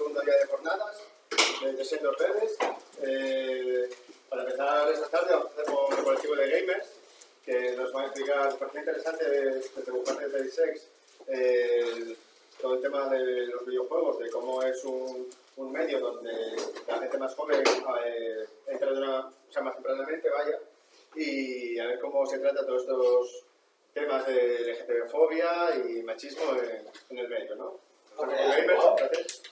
segundo día de jornadas de Sendor Redes. Para empezar esta tarde vamos a hacer con el colectivo de gamers, que nos va a explicar, me parece interesante desde parte de Sex, todo el tema de los videojuegos, de cómo es un medio donde la gente más joven entra más tempranamente, vaya, y a ver cómo se trata todos estos temas de LGTB-fobia y machismo en el medio, ¿no? Gamers, gracias.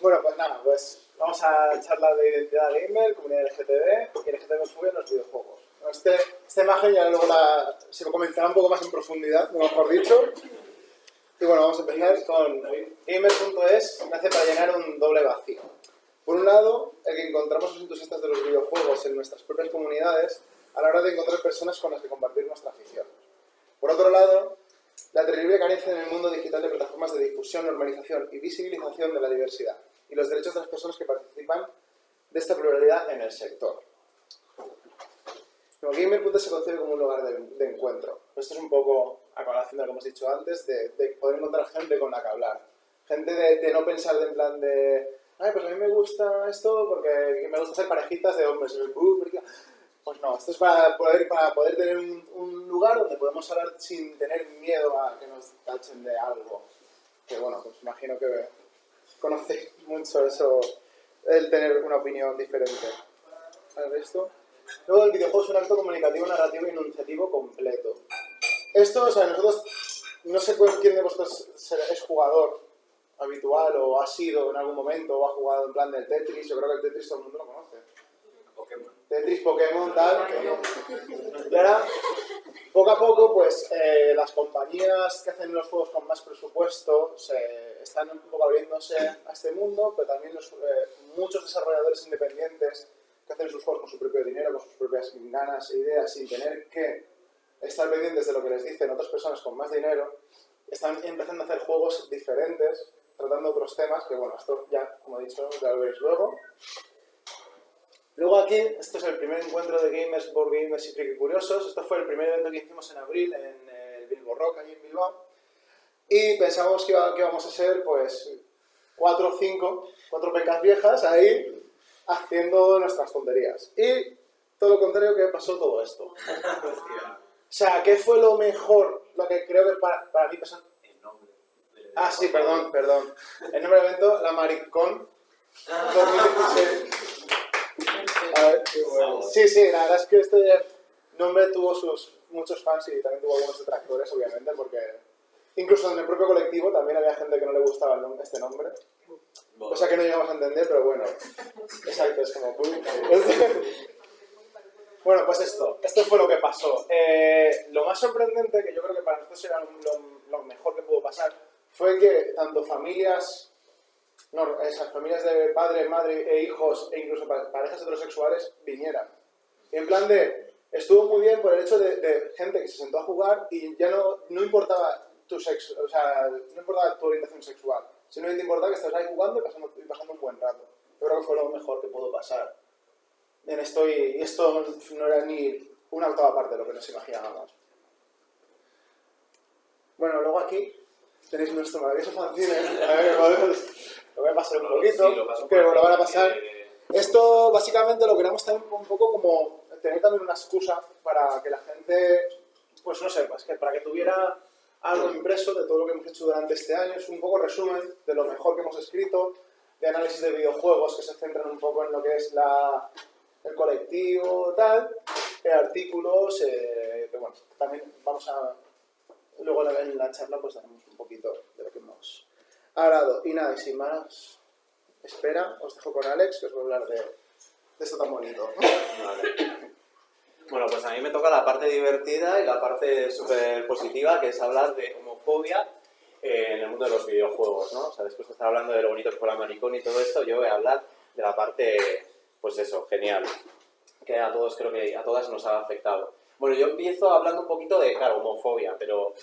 Bueno, pues nada, vamos a charlar de identidad gamer, comunidad LGTB y LGTB-fobia en los videojuegos. Esta imagen ya luego se lo comentará un poco más en profundidad, mejor dicho. Y bueno, vamos a empezar con gamer.es, nace para llenar un doble vacío. Por un lado, el que encontramos los entusiastas de los videojuegos en nuestras propias comunidades a la hora de encontrar personas con las que compartir nuestra afición. Por otro lado, la terrible carencia en el mundo digital de plataformas de difusión, normalización y visibilización de la diversidad y los derechos de las personas que participan de esta pluralidad en el sector. Gamer.es se concibe como un lugar de encuentro. Esto es un poco a colación de lo que hemos dicho antes, de poder encontrar gente con la que hablar. Gente de no pensar en plan de ay, pues a mí me gusta esto porque me gusta hacer parejitas de hombres. Pues no, esto es para poder tener un lugar donde podemos hablar sin tener miedo a que nos tachen de algo. Que bueno, pues imagino que conocéis mucho eso, el tener una opinión diferente. A ver esto. Luego el videojuego es un acto comunicativo, narrativo y enunciativo completo. Esto, o sea, nosotros, no sé quién de vosotros es jugador habitual o ha sido en algún momento o ha jugado en plan del Tetris. Yo creo que el Tetris todo el mundo lo conoce. Pokémon. Tetris, Pokémon, tal. Y ahora, poco a poco, pues las compañías que hacen los juegos con más presupuesto están un poco abriéndose a este mundo, pero también muchos desarrolladores independientes que hacen sus juegos con su propio dinero, con sus propias ganas e ideas, sin tener que estar pendientes de lo que les dicen otras personas con más dinero, están empezando a hacer juegos diferentes, tratando otros temas, que bueno, esto ya, como he dicho, ya lo veréis luego. Luego aquí, esto es el primer encuentro de gamers, board gamers y friki curiosos. Esto fue el primer evento que hicimos en abril en el Bilbo Rock, allí en Bilbao. Y pensábamos que íbamos a ser, pues, 4 o 5, 4 pecas viejas ahí, haciendo nuestras tonterías. Y todo lo contrario que pasó todo esto. O sea, ¿qué fue lo mejor? Lo que creo que para mí pasó... El nombre. Ah, sí, perdón. El nombre del evento, la Maricón 2016. A ver, qué bueno. Sí, la verdad es que este nombre tuvo muchos fans y también tuvo algunos detractores, obviamente, porque incluso en el propio colectivo también había gente que no le gustaba este nombre. Cosa que no llegamos a entender, pero bueno. Exacto, es como... Bueno, pues esto fue lo que pasó. Lo más sorprendente, que yo creo que para nosotros era lo mejor que pudo pasar, fue que tanto familias, esas familias de padre, madre e hijos, e incluso parejas heterosexuales, vinieran. Y en plan estuvo muy bien por el hecho de gente que se sentó a jugar y ya no importaba tu sexo, o sea, no importaba tu orientación sexual, sino que te importaba que estás ahí jugando y pasando un buen rato. Yo creo que fue lo mejor que pudo pasar en esto, y esto no era ni una octava parte de lo que nos imaginábamos. Bueno, luego aquí tenéis nuestro maravilloso fanzine. A ver, lo voy a pasar un poquito, sí, pero lo van a pasar. Esto básicamente lo queremos también un poco como tener también una excusa para que la gente, pues no sé, pues que para que tuviera algo impreso de todo lo que hemos hecho durante este año. Es un poco resumen de lo mejor que hemos escrito, de análisis de videojuegos que se centran un poco en lo que es el colectivo, tal, artículos, que bueno, también vamos a... Luego en la charla pues daremos un poquito de lo que hemos hablado. Y nada, y sin más espera, os dejo con Alex, que os voy a hablar de esto tan bonito. Vale. Bueno, pues a mí me toca la parte divertida y la parte súper positiva, que es hablar de homofobia en el mundo de los videojuegos, ¿no? O sea, después de estar hablando de lo bonito que fue la Maricón y todo esto, yo voy a hablar de la parte, pues eso, genial, que a todos, creo que a todas nos ha afectado. Bueno, yo empiezo hablando un poquito de, claro, homofobia, pero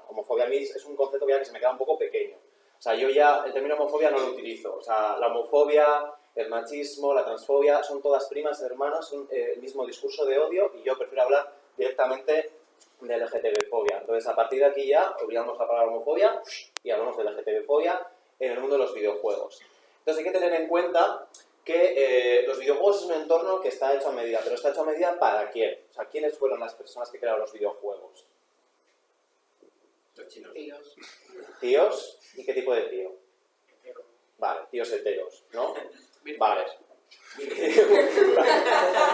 homofobia a mí es un concepto que se me queda un poco pequeño. O sea, yo ya el término homofobia no lo utilizo. O sea, la homofobia, el machismo, la transfobia, son todas primas hermanas, son el mismo discurso de odio, y yo prefiero hablar directamente de LGTB-fobia. Entonces, a partir de aquí ya olvidamos la palabra homofobia y hablamos de LGTB-fobia en el mundo de los videojuegos. Entonces, hay que tener en cuenta que los videojuegos es un entorno que está hecho a medida, pero está hecho a medida ¿para quién? O sea, ¿quiénes fueron las personas que crearon los videojuegos? Los chinos. Tíos. ¿Tíos? ¿Y qué tipo de tío? Vale, tíos heteros, ¿no? Vale.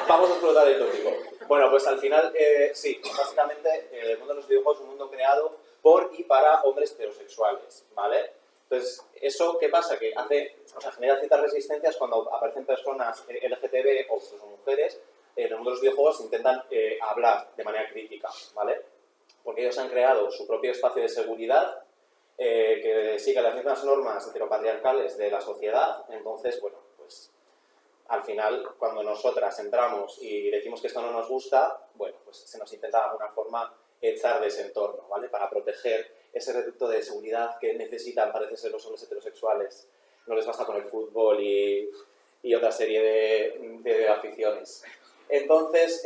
Vamos a explotar el tópico. Bueno, pues al final, sí, básicamente el mundo de los videojuegos es un mundo creado por y para hombres heterosexuales, ¿vale? Entonces, ¿eso qué pasa? Que genera ciertas resistencias cuando aparecen personas LGTB o incluso mujeres en el mundo de los videojuegos intentan hablar de manera crítica, ¿vale? Porque ellos han creado su propio espacio de seguridad que sigue las mismas normas heteropatriarcales de la sociedad. Entonces, bueno, pues al final, cuando nosotras entramos y decimos que esto no nos gusta, bueno, pues se nos intenta de alguna forma echar de ese entorno, ¿vale? Para proteger ese reducto de seguridad que necesitan, parece ser, los hombres heterosexuales. No les basta con el fútbol y otra serie de aficiones. Entonces,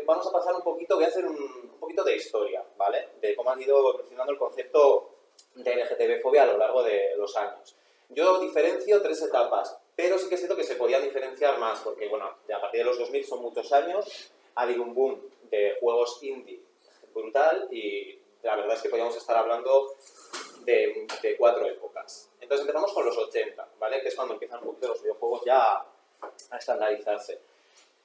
vamos a pasar un poquito, voy a hacer un poquito de historia, ¿vale? De cómo ha ido evolucionando el concepto de LGTB-fobia a lo largo de los años. Yo diferencio 3 etapas, pero sí que siento que se podían diferenciar más, porque, bueno, a partir de los 2000 son muchos años, ha habido un boom de juegos indie brutal y la verdad es que podríamos estar hablando de 4 épocas. Entonces empezamos con los 80, ¿vale? Que es cuando empiezan un poquito los videojuegos ya a estandarizarse.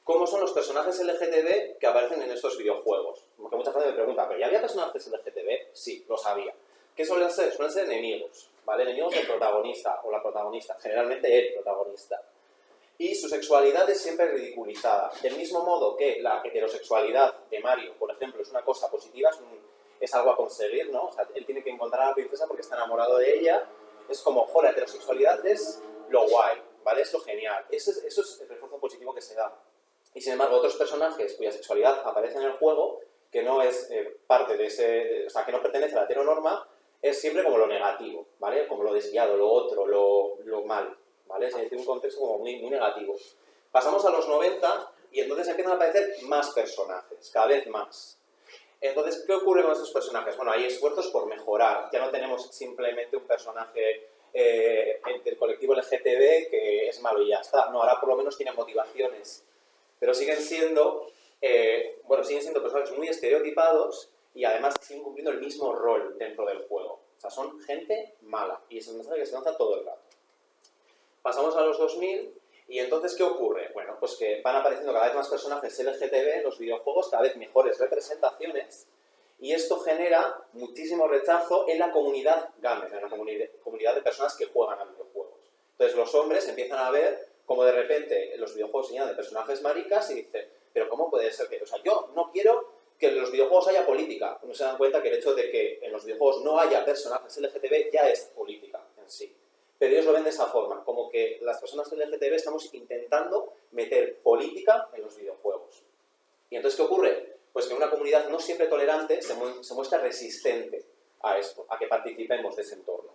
¿Cómo son los personajes LGTB que aparecen en estos videojuegos? Porque mucha gente me pregunta, ¿pero ya había personajes LGTB? Sí, lo sabía. ¿Qué suelen ser? Suelen ser enemigos, ¿vale? Enemigos del protagonista o la protagonista, generalmente el protagonista. Y su sexualidad es siempre ridiculizada. Del mismo modo que la heterosexualidad de Mario, por ejemplo, es una cosa positiva, es algo a conseguir, ¿no? O sea, él tiene que encontrar a la princesa porque está enamorado de ella. Es como, la heterosexualidad es lo guay, ¿vale? Es lo genial. Eso es el refuerzo positivo que se da. Y sin embargo, otros personajes cuya sexualidad aparece en el juego, que no es parte de ese, o sea, que no pertenece a la heteronorma, es siempre como lo negativo, ¿vale? Como lo desviado, lo otro, lo mal, ¿vale? Es decir, un contexto como muy, muy negativo. Pasamos a los 90 y entonces empiezan a aparecer más personajes, cada vez más. Entonces, ¿qué ocurre con estos personajes? Bueno, hay esfuerzos por mejorar. Ya no tenemos simplemente un personaje del colectivo LGTB que es malo y ya está. No, ahora por lo menos tiene motivaciones. Pero siguen siendo personajes muy estereotipados y además siguen cumpliendo el mismo rol dentro del juego. O sea, son gente mala y es un mensaje que se lanza todo el rato. Pasamos a los 2000 y entonces, ¿qué ocurre? Bueno, pues que van apareciendo cada vez más personajes LGTB en los videojuegos, cada vez mejores representaciones, y esto genera muchísimo rechazo en la comunidad gamer, en la comunidad de personas que juegan a videojuegos. Entonces los hombres empiezan a ver como de repente los videojuegos se llenan de personajes maricas y dicen, pero ¿cómo puede ser que...? O sea, yo no quiero que en los videojuegos haya política. No se dan cuenta que el hecho de que en los videojuegos no haya personajes LGTB ya es política en sí. Pero ellos lo ven de esa forma, como que las personas LGTB estamos intentando meter política en los videojuegos. ¿Y entonces qué ocurre? Pues que una comunidad no siempre tolerante se muestra resistente a esto, a que participemos de ese entorno.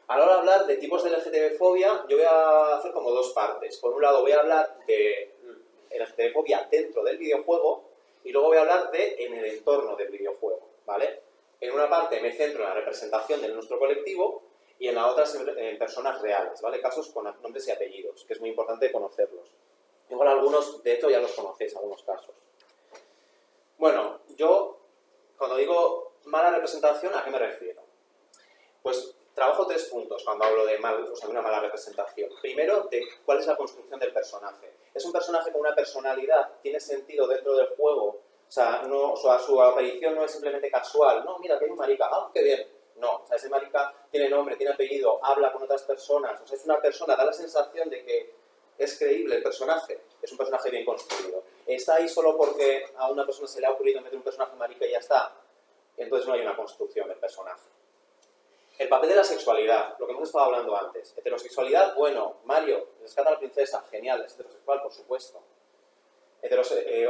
A la hora de hablar de tipos de LGTB-fobia, yo voy a hacer como 2 partes. Por un lado voy a hablar de LGTB-fobia dentro del videojuego y luego voy a hablar de en el entorno del videojuego, ¿vale? En una parte me centro en la representación de nuestro colectivo y en la otra en personas reales, ¿vale? Casos con nombres y apellidos, que es muy importante conocerlos. Igual algunos, de hecho, ya los conocéis, algunos casos. Bueno, yo, cuando digo mala representación, ¿a qué me refiero? Pues trabajo 3 puntos cuando hablo de una mala representación. Primero, de cuál es la construcción del personaje. ¿Es un personaje con una personalidad? ¿Tiene sentido dentro del juego? O sea, su aparición no es simplemente casual. No, mira, que hay un marica. ¡Ah, qué bien! No, o sea, ese marica tiene nombre, tiene apellido, habla con otras personas. O sea, es una persona, da la sensación de que es creíble el personaje. Es un personaje bien construido. ¿Está ahí solo porque a una persona se le ha ocurrido meter un personaje marica y ya está? Entonces no hay una construcción del personaje. El papel de la sexualidad, lo que hemos estado hablando antes. Heterosexualidad, bueno, Mario, rescata a la princesa, genial, es heterosexual, por supuesto.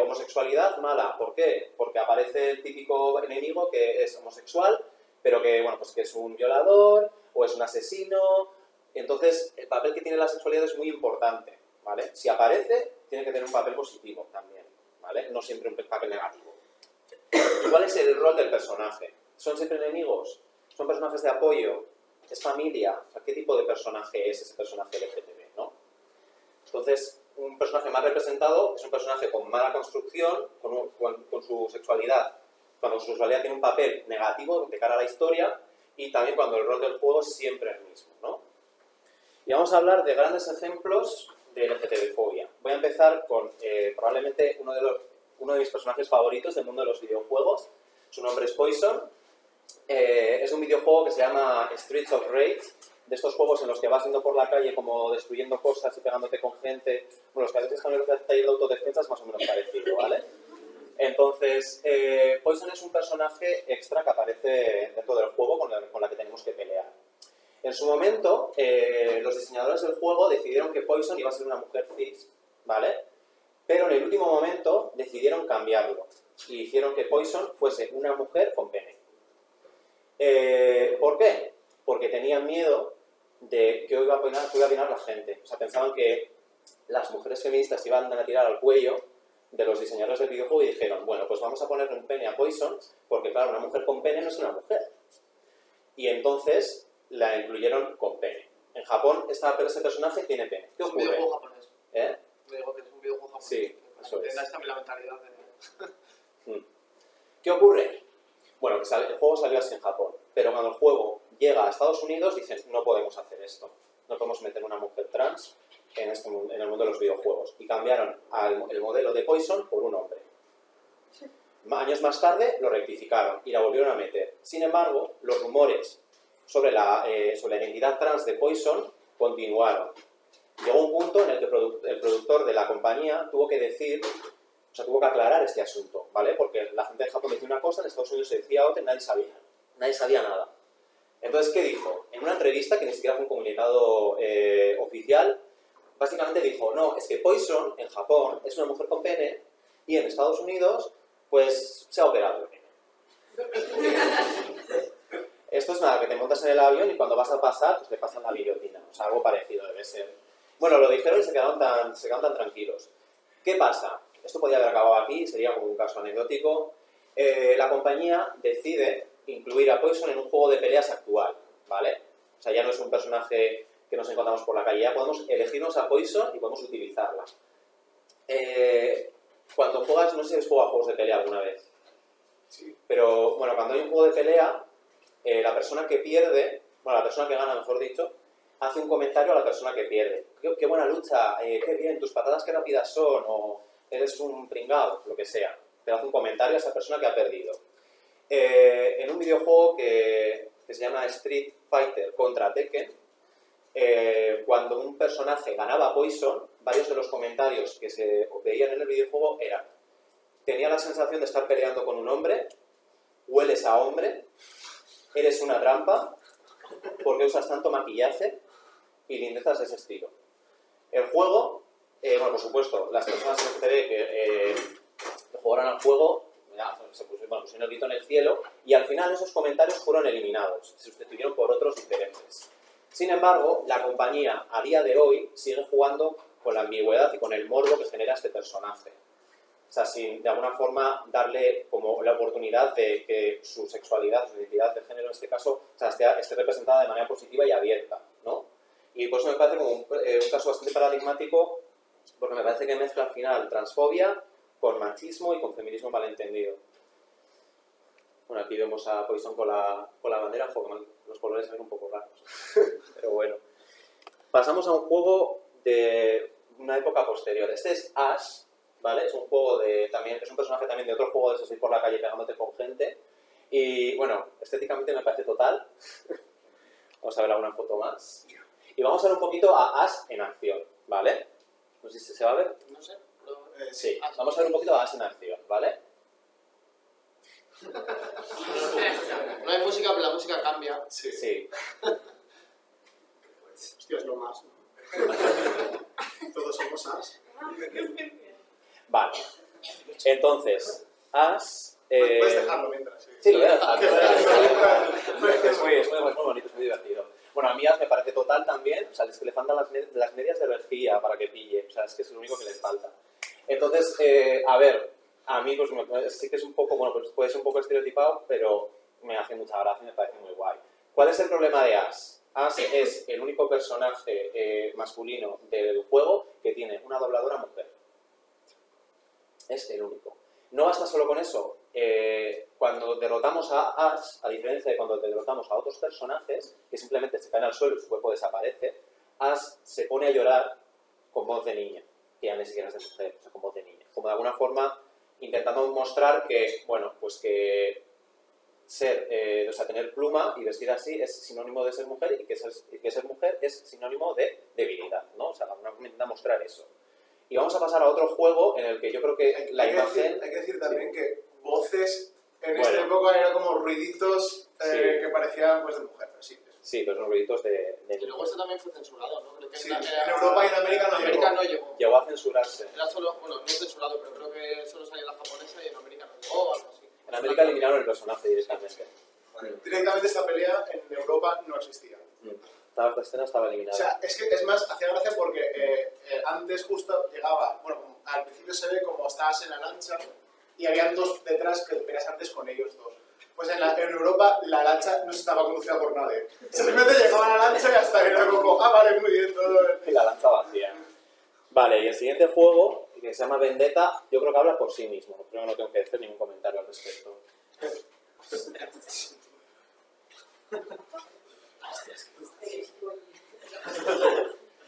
Homosexualidad, mala, ¿por qué? Porque aparece el típico enemigo que es homosexual, pero que, bueno, pues que es un violador o es un asesino. Entonces, el papel que tiene la sexualidad es muy importante, ¿vale? Si aparece, tiene que tener un papel positivo también, ¿vale? No siempre un papel negativo. ¿Cuál es el rol del personaje? ¿Son siempre enemigos? ¿Son personajes de apoyo? ¿Es familia? O sea, ¿qué tipo de personaje es ese personaje LGTB, ¿no? Entonces, un personaje más representado es un personaje con mala construcción, con su sexualidad, cuando su sexualidad tiene un papel negativo de cara a la historia, y también cuando el rol del juego es siempre el mismo, ¿no? Y vamos a hablar de grandes ejemplos de LGTB-fobia. Voy a empezar con probablemente uno de mis personajes favoritos del mundo de los videojuegos. Su nombre es Poison. Es un videojuego que se llama Streets of Rage, de estos juegos en los que vas yendo por la calle como destruyendo cosas y pegándote con gente. Bueno, los que a veces con el taller de autodefensa es más o menos parecido, ¿vale? Entonces, Poison es un personaje extra que aparece dentro del juego con la que tenemos que pelear. En su momento, los diseñadores del juego decidieron que Poison iba a ser una mujer cis, ¿vale? Pero en el último momento decidieron cambiarlo y hicieron que Poison fuese una mujer con pene. ¿Por qué? Porque tenían miedo de qué iba a opinar la gente. O sea, pensaban que las mujeres feministas iban a tirar al cuello de los diseñadores del videojuego y dijeron, bueno, pues vamos a ponerle un pene a Poison, porque claro, una mujer con pene no es una mujer. Y entonces la incluyeron con pene. En Japón, ese personaje tiene pene. ¿Qué ocurre? Es un videojuego japonés. ¿Eh? Digo que es un videojuego japonés. Sí, eso es. Tengáis también la mentalidad de... ¿Qué ocurre? Bueno, que el juego salió así en Japón, pero cuando el juego llega a Estados Unidos dicen, no podemos hacer esto, no podemos meter una mujer trans en el mundo de los videojuegos. Y cambiaron el modelo de Poison por un hombre. Años más tarde lo rectificaron y la volvieron a meter. Sin embargo, los rumores sobre la identidad trans de Poison continuaron. Llegó un punto en el que el productor de la compañía tuvo que decir, o sea, tuvo que aclarar este asunto, ¿vale? Porque la gente de Japón decía una cosa, en Estados Unidos se decía otra y nadie sabía nada. Entonces, ¿qué dijo? En una entrevista, que ni siquiera fue un comunicado oficial, básicamente dijo, no, es que Poison en Japón es una mujer con pene y en Estados Unidos, pues, se ha operado el pene. Esto es nada, que te montas en el avión y cuando vas a pasar, pues te pasan la guillotina. O sea, algo parecido debe ser. Bueno, lo dijeron y se quedaron tan tranquilos. ¿Qué pasa? Esto podría haber acabado aquí, sería como un caso anecdótico. La compañía decide incluir a Poison en un juego de peleas actual, ¿vale? O sea, ya no es un personaje que nos encontramos por la calle, ya podemos elegirnos a Poison y podemos utilizarla. Cuando juegas, no sé si has jugado a juegos de pelea alguna vez. Sí. Pero, bueno, cuando hay un juego de pelea, la persona que pierde, bueno, la persona que gana, mejor dicho, hace un comentario a la persona que pierde. Qué buena lucha, qué bien, tus patadas qué rápidas son, o eres un pringado, lo que sea. Pero hace un comentario a esa persona que ha perdido. En un videojuego que se llama Street Fighter contra Tekken, cuando un personaje ganaba a Poison, varios de los comentarios que se veían en el videojuego eran: tenía la sensación de estar peleando con un hombre, hueles a hombre, eres una trampa, porque usas tanto maquillaje y lindezas de ese estilo. El juego, bueno, por supuesto, las personas que jugaron al juego se pusieron el grito en el cielo y al final esos comentarios fueron eliminados, se sustituyeron por otros diferentes. Sin embargo, la compañía a día de hoy sigue jugando con la ambigüedad y con el morbo que genera este personaje. O sea, sin de alguna forma darle como la oportunidad de que su sexualidad, su identidad de género en este caso, o sea, esté representada de manera positiva y abierta, ¿no? Y por eso me parece como un caso bastante paradigmático, porque me parece que mezcla al final transfobia con machismo y con feminismo malentendido. Bueno, aquí vemos a Poison con la bandera, porque los colores se ven un poco raros. Pero bueno. Pasamos a un juego de una época posterior. Este es Ash, ¿vale? Es un juego es un personaje también de otro juego de esos ir por la calle pegándote con gente. Y bueno, estéticamente me parece total. Vamos a ver alguna foto más. Y vamos a ver un poquito a Ash en acción, ¿vale? No sé si se va a ver. No sé. Sí, vamos a ver un poquito a Ash en acción, ¿vale? No hay música, pero la música cambia. Sí. Hostia, es lo más, ¿no? Todos somos as. Vale. Entonces, Ash... Puedes dejarlo mientras. Sí, lo voy a dejar. Es muy bonito, es muy divertido. Bueno, a mí Ash me parece total también. O sea, es que le faltan las medias de energía para que pille. O sea, es que es lo único que le falta. Entonces, a ver, a mí pues sí que es un poco, bueno, pues puede ser un poco estereotipado, pero me hace mucha gracia y me parece muy guay. ¿Cuál es el problema de Ash? Ash es el único personaje masculino del juego que tiene una dobladora mujer. Es el único. No basta solo con eso. Cuando derrotamos a Ash, a diferencia de cuando derrotamos a otros personajes, que simplemente se caen al suelo y su cuerpo desaparece, Ash se pone a llorar con voz de niña, que ya ni siquiera es de mujer, o sea, con voz de niña. Como de alguna forma intentando mostrar que, bueno, pues que o sea, tener pluma y vestir así es sinónimo de ser mujer y que ser mujer es sinónimo de debilidad, ¿no? O sea, de alguna forma intenta mostrar eso. Y vamos a pasar a otro juego en el que yo creo que la imagen... Hay que decir también que voces en Bueno. esta época eran como ruiditos Sí. que parecían pues de mujer, pero sí. Sí, pero son ruiditos de Y luego esto también fue censurado, ¿no? Creo que Sí, en Europa y en América no América llegó. no llegó. llegó a censurarse. Era solo, bueno, no censurado, pero creo que solo salía en la japonesa y en América no llegó o algo así. En América eliminaron el personaje directamente. Directamente esta pelea en Europa no existía. Esta escena estaba O eliminada. sea, es que es más, hacía gracia porque antes justo llegaba, bueno, al principio se ve como estabas en la lancha y habían dos detrás que peleas antes con ellos dos. Pues en Europa la lancha no estaba conducida por nadie. Simplemente llegaba a la lancha y hasta era como, vale, muy bien, todo. Y la lanza vacía. Vale, y el siguiente juego, que se llama Vendetta, yo creo que habla por sí mismo. Creo que no tengo que hacer ningún comentario al respecto.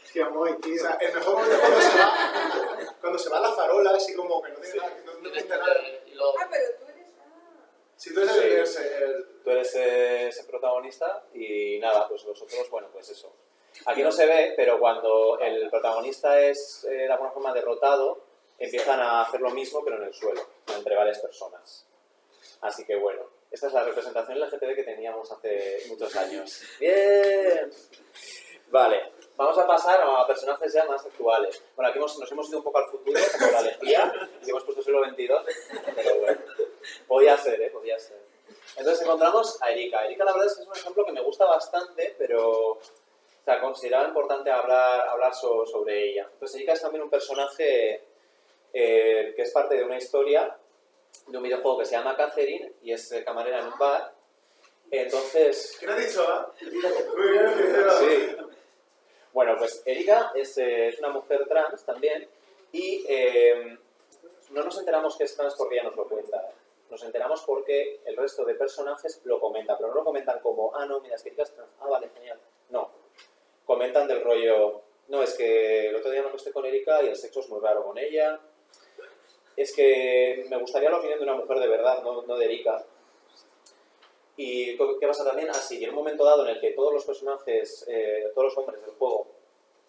Hostia, muy, tío. O sea, el mejor momento es cuando se va la farola, así como que no tiene nada, que no pinta nada. Y luego, Pero tú eres... Si tú eres el Tú eres ese protagonista y nada, pues los otros, bueno, pues eso. Aquí no se ve, pero cuando el protagonista es de alguna forma derrotado, empiezan a hacer lo mismo, pero en el suelo, entre varias personas. Así que bueno, esta es la representación LGTB que teníamos hace muchos años. ¡Bien! Vale, vamos a pasar a personajes ya más actuales. Bueno, aquí nos hemos ido un poco al futuro, como la lejía, y hemos puesto siglo XXII, pero bueno, podía ser, podía ser. Entonces encontramos a Erika. Erika la verdad es que es un ejemplo que me gusta bastante, pero o sea, consideraba importante hablar sobre ella. Entonces Erika es también un personaje que es parte de una historia de un videojuego que se llama Catherine y es camarera en un bar. Entonces... ¿Quién ha dicho, Muy bien, Sí. Bueno, pues Erika es una mujer trans también y no nos enteramos que es trans porque ella nos lo cuenta. Nos enteramos porque el resto de personajes lo comentan, pero no lo comentan como, no, mira, es que Erika es trans, vale, genial. No, comentan del rollo, no, es que el otro día me acosté con Erika y el sexo es muy raro con ella. Es que me gustaría la opinión de una mujer de verdad, no de Erika. ¿Y qué pasa también? Así, y en un momento dado en el que todos los personajes, todos los hombres del juego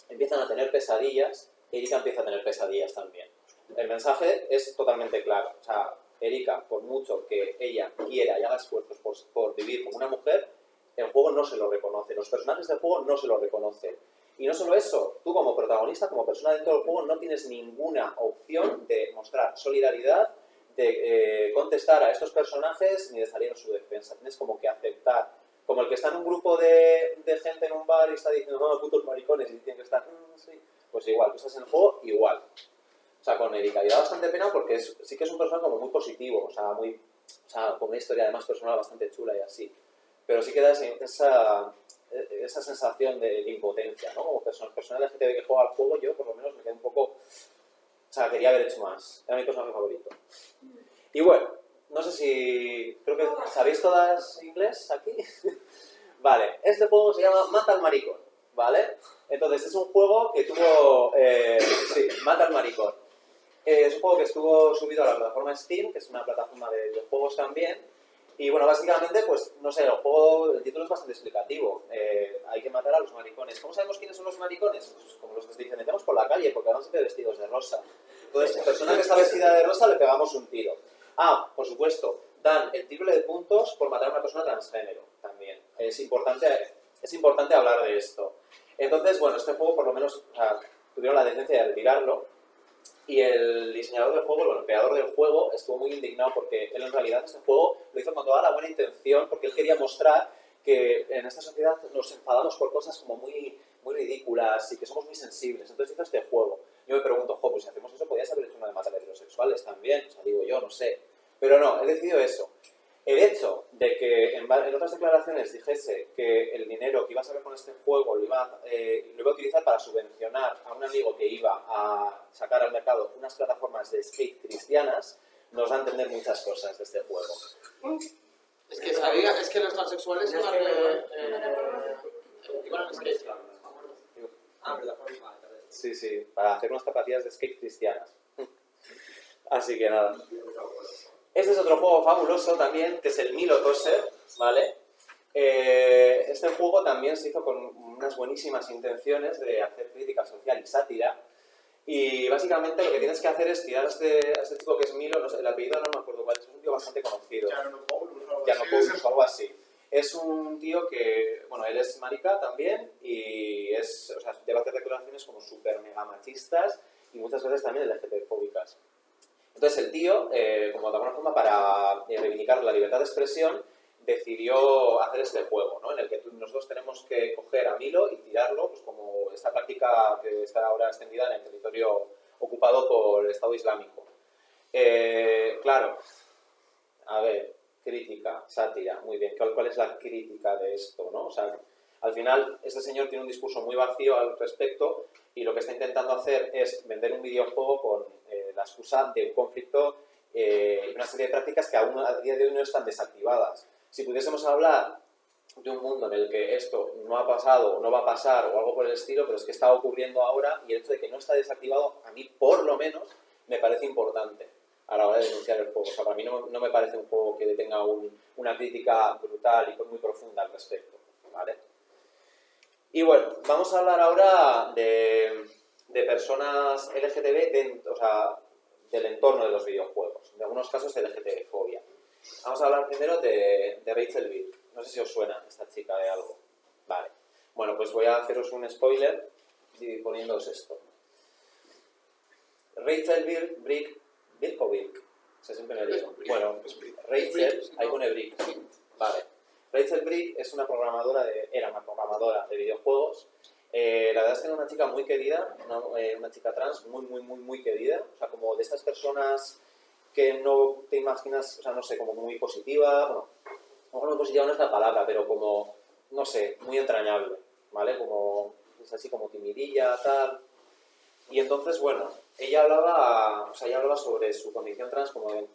empiezan a tener pesadillas, Erika empieza a tener pesadillas también. El mensaje es totalmente claro. O sea, Erika, por mucho que ella quiera y haga esfuerzos por vivir como una mujer, el juego no se lo reconoce. Los personajes del juego no se lo reconocen. Y no solo eso, tú como protagonista, como persona dentro del juego, no tienes ninguna opción de mostrar solidaridad, de contestar a estos personajes ni de salir en su defensa. Tienes como que aceptar. Como el que está en un grupo de gente en un bar y está diciendo, no, putos maricones, y tienen que estar, sí. Pues igual, tú estás en el juego, igual. O sea, con Erika. Y da bastante pena porque sí que es un personaje como muy positivo, o sea, con una historia además personal bastante chula y así. Pero sí que da esa sensación de impotencia, ¿no? Como persona LGTB que juega al juego, yo por lo menos me quedé un poco... O sea, quería haber hecho más. Era mi personaje favorito. Y bueno, no sé si... Creo que... ¿Sabéis todas inglés aquí? Vale, este juego se llama Mata al Maricón, ¿vale? Entonces, es un juego que tuvo... sí, Mata al Maricón. Es un juego que estuvo subido a la plataforma Steam, que es una plataforma de juegos también. Y bueno, básicamente, pues, no sé, el título es bastante explicativo. Hay que matar a los maricones. ¿Cómo sabemos quiénes son los maricones? Pues como los que dicen, metemos por la calle, porque van siempre vestidos de rosa. Entonces, a la persona que está vestida de rosa le pegamos un tiro. Por supuesto, dan el triple de puntos por matar a una persona transgénero también. Es importante hablar de esto. Entonces, bueno, este juego por lo menos tuvieron la decencia de retirarlo. Y el diseñador del juego, el creador del juego, estuvo muy indignado porque él en realidad este juego lo hizo con toda la buena intención porque él quería mostrar que en esta sociedad nos enfadamos por cosas como muy, muy ridículas y que somos muy sensibles. Entonces hizo este juego. yo me pregunto, jo, pues si hacemos eso, podrías haber hecho una de matar a heterosexuales también, o sea, digo yo, no sé. Pero no, he decidido eso. El hecho de que en otras declaraciones dijese que el dinero que iba a sacar con este juego lo iba a utilizar para subvencionar a un amigo que iba a sacar al mercado unas plataformas de skate cristianas, nos da a entender muchas cosas de este juego. Es que los transexuales iban al skate. Sí, sí, para hacer unas zapatillas de skate cristianas. Así que nada. Este es otro juego fabuloso también, que es el Milo Tosser, ¿vale? Este juego también se hizo con unas buenísimas intenciones de hacer crítica social y sátira. Y básicamente lo que tienes que hacer es tirar a este chico que es Milo, no sé, el apellido no me acuerdo cuál es un tío bastante conocido. Janopoulos o algo así. Es un tío que, bueno, él es marica también y es, o sea, debe hacer declaraciones como súper mega machistas y muchas veces también LGTB-fóbicas. Entonces el tío, como de alguna forma para reivindicar la libertad de expresión, decidió hacer este juego, ¿no? En el que nosotros tenemos que coger a Milo y tirarlo, pues como esta práctica que está ahora extendida en el territorio ocupado por el Estado Islámico. Claro, a ver, crítica, sátira, muy bien. ¿Cuál es la crítica de esto, no? O sea, al final, este señor tiene un discurso muy vacío al respecto y lo que está intentando hacer es vender un videojuego con la excusa de un conflicto y una serie de prácticas que aún a día de hoy no están desactivadas. Si pudiésemos hablar de un mundo en el que esto no ha pasado o no va a pasar o algo por el estilo, pero es que está ocurriendo ahora y el hecho de que no está desactivado, a mí por lo menos me parece importante a la hora de denunciar el juego. O sea, para mí no me parece un juego que tenga una crítica brutal y muy profunda al respecto, ¿vale? Y bueno, vamos a hablar ahora de personas LGTB, o sea, del entorno de los videojuegos, en algunos casos de LGTB-fobia. Vamos a hablar primero de Rachel Birk. No sé si os suena esta chica de algo. Vale. Bueno, pues voy a haceros un spoiler poniéndoos esto. Rachel Birk, ¿Birk o Birk? O sea, siempre me digo. Bueno, Rachel, ahí pone Birk. Vale. Rachel Birk es era una programadora de videojuegos. La verdad es que era una chica muy querida, una chica trans muy querida. O sea, como de estas personas que no te imaginas, o sea, no sé, como muy positiva. Bueno, muy positiva no es la palabra, pero como, no sé, muy entrañable, ¿vale? Como, es así como timidilla, tal. Y entonces, bueno, ella hablaba sobre su condición trans como de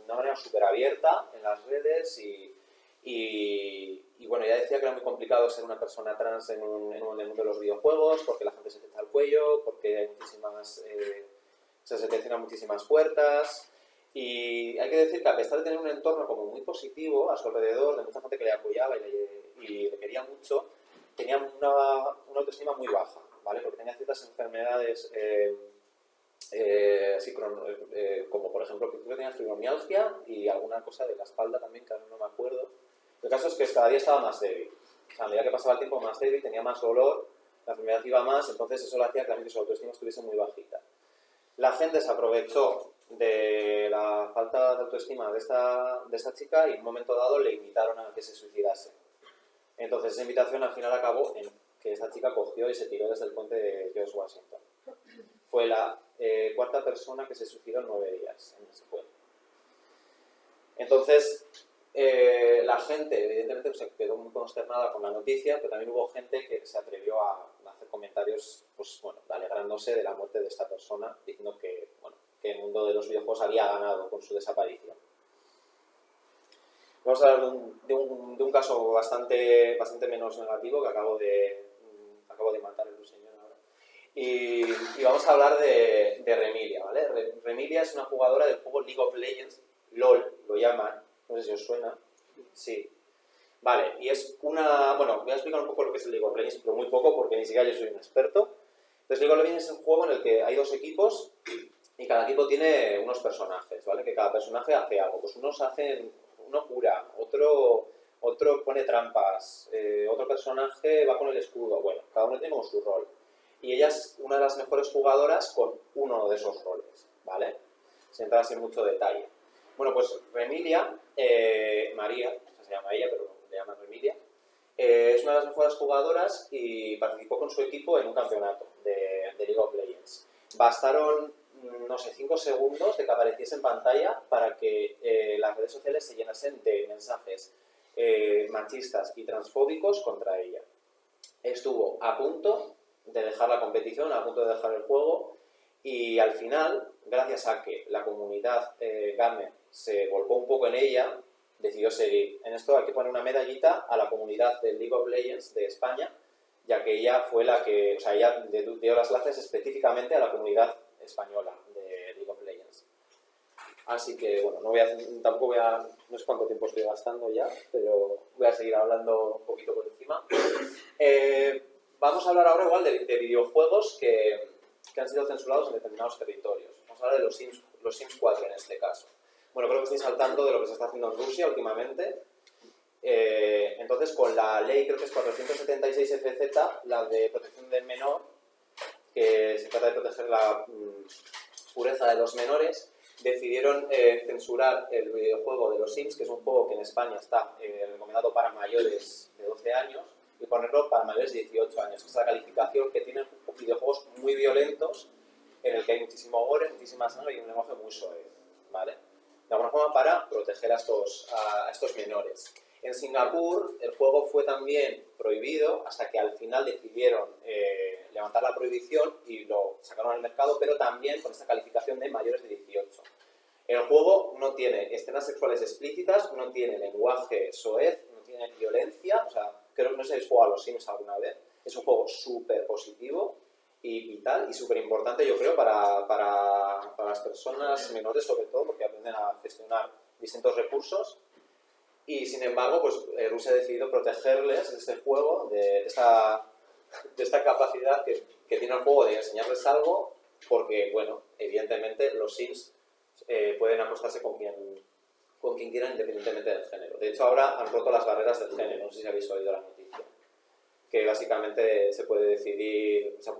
una manera súper abierta en las redes y bueno, ella decía que era muy complicado ser una persona trans en el mundo de los videojuegos porque la gente se te echa al cuello, porque hay se te cierran muchísimas puertas y hay que decir que a pesar de tener un entorno como muy positivo a su alrededor, de mucha gente que le apoyaba y le quería mucho, tenía una autoestima muy baja, ¿vale? Porque tenía ciertas enfermedades así como por ejemplo creo que tenía fibromialgia y alguna cosa de la espalda también que ahora no me acuerdo. El caso es que cada día estaba más débil, o sea, a medida que pasaba el tiempo más débil, tenía más dolor, la enfermedad iba más, entonces eso le hacía que también su autoestima estuviese muy bajita. La gente se aprovechó de la falta de autoestima de esta chica y en un momento dado le invitaron a que se suicidase. Entonces esa invitación al final acabó en que esta chica cogió y se tiró desde el puente de George Washington. Fue la cuarta persona que se suicidó en 9 días en ese puente. Entonces, la gente evidentemente se quedó muy consternada con la noticia, pero también hubo gente que se atrevió a hacer comentarios, pues bueno, alegrándose de la muerte de esta persona, diciendo que, bueno, que el mundo de los videojuegos había ganado con su desaparición. Vamos a hablar de un caso bastante menos negativo que acabo de matar el señor ahora. Y vamos a hablar de Remilia, ¿vale? Remilia es una jugadora del juego League of Legends, LOL, lo llaman, no sé si os suena. Sí. Vale, y es una... Bueno, voy a explicar un poco lo que es el League of Legends, pero muy poco porque ni siquiera yo soy un experto. Entonces, League of Legends es un juego en el que hay 2 equipos y cada equipo tiene unos personajes, ¿vale? Que cada personaje hace algo. Pues uno cura, otro pone trampas, otro personaje va con el escudo. Bueno, cada uno tiene como su rol. Y ella es una de las mejores jugadoras con uno de esos roles, ¿vale? Sin entrar así en mucho detalle. Bueno, pues Remilia, María, se llama ella, pero le llaman Remilia, es una de las mejores jugadoras y participó con su equipo en un campeonato de League of Legends. bastaron, no sé, 5 segundos de que apareciese en pantalla para que las redes sociales se llenasen de mensajes machistas y transfóbicos contra ella. Estuvo a punto de dejar la competición, a punto de dejar el juego, y al final, gracias a que la comunidad gamer se volcó un poco en ella, decidió seguir. En esto hay que poner una medallita a la comunidad de League of Legends de España, ya que ella fue la que, o sea, ella dio las gracias específicamente a la comunidad española de League of Legends. Así que, bueno, no sé cuánto tiempo estoy gastando ya, pero voy a seguir hablando un poquito por encima. Vamos a hablar ahora igual de videojuegos que han sido censurados en determinados territorios. Vamos a hablar de los Sims 4 en este caso. Bueno, creo que estoy saltando de lo que se está haciendo en Rusia últimamente. Entonces, con la ley, creo que es 476 FZ, la de protección del menor, que se trata de proteger la pureza de los menores, decidieron censurar el videojuego de los Sims, que es un juego que en España está recomendado para mayores de 12 años, y ponerlo para mayores de 18 años. Esta calificación que tienen videojuegos muy violentos, en el que hay muchísimo gore, muchísima sangre y un lenguaje muy soez, ¿vale? De alguna forma para proteger a estos menores. En Singapur el juego fue también prohibido hasta que al final decidieron levantar la prohibición y lo sacaron al mercado, pero también con esta calificación de mayores de 18. El juego no tiene escenas sexuales explícitas, no tiene lenguaje soez, no tiene violencia, o sea, creo que no sé si habéis jugado a los Sims alguna vez. Es un juego súper positivo y vital y súper importante, yo creo, para las personas menores, sobre todo, porque aprenden a gestionar distintos recursos. Y sin embargo, pues Rusia ha decidido protegerles de este juego, de esta capacidad que tiene el juego de enseñarles algo, porque, bueno, evidentemente los Sims pueden acostarse con quien quieran independientemente del género. De hecho, ahora han roto las barreras del género, no sé si habéis oído la noticia, que básicamente se puede decidir, o sea,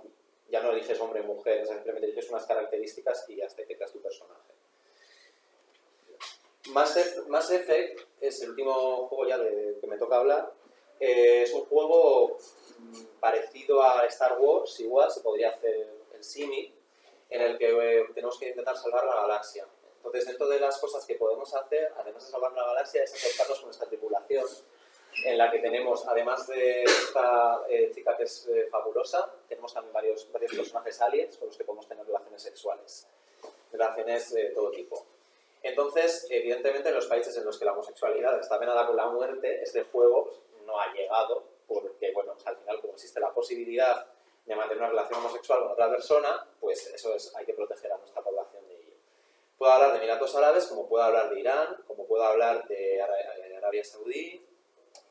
ya no eliges hombre o mujer, o sea, simplemente eliges unas características y ya está, que creas tu personaje. Mass Effect es el último juego ya que me toca hablar. Es un juego parecido a Star Wars, igual se podría hacer el símil, en el que tenemos que intentar salvar la galaxia. Entonces, dentro de las cosas que podemos hacer, además de salvar la galaxia, es acercarnos con nuestra tripulación, en la que tenemos, además de esta chica que es fabulosa, tenemos también varios personajes aliens con los que podemos tener relaciones sexuales, relaciones de todo tipo. Entonces, evidentemente, en los países en los que la homosexualidad está penada con la muerte, este juego pues, no ha llegado, porque, bueno, al final, como existe la posibilidad de mantener una relación homosexual con otra persona, pues eso hay que proteger a nuestra población de ello. Puedo hablar de Emiratos Árabes, como puedo hablar de Irán, como puedo hablar de Arabia Saudí,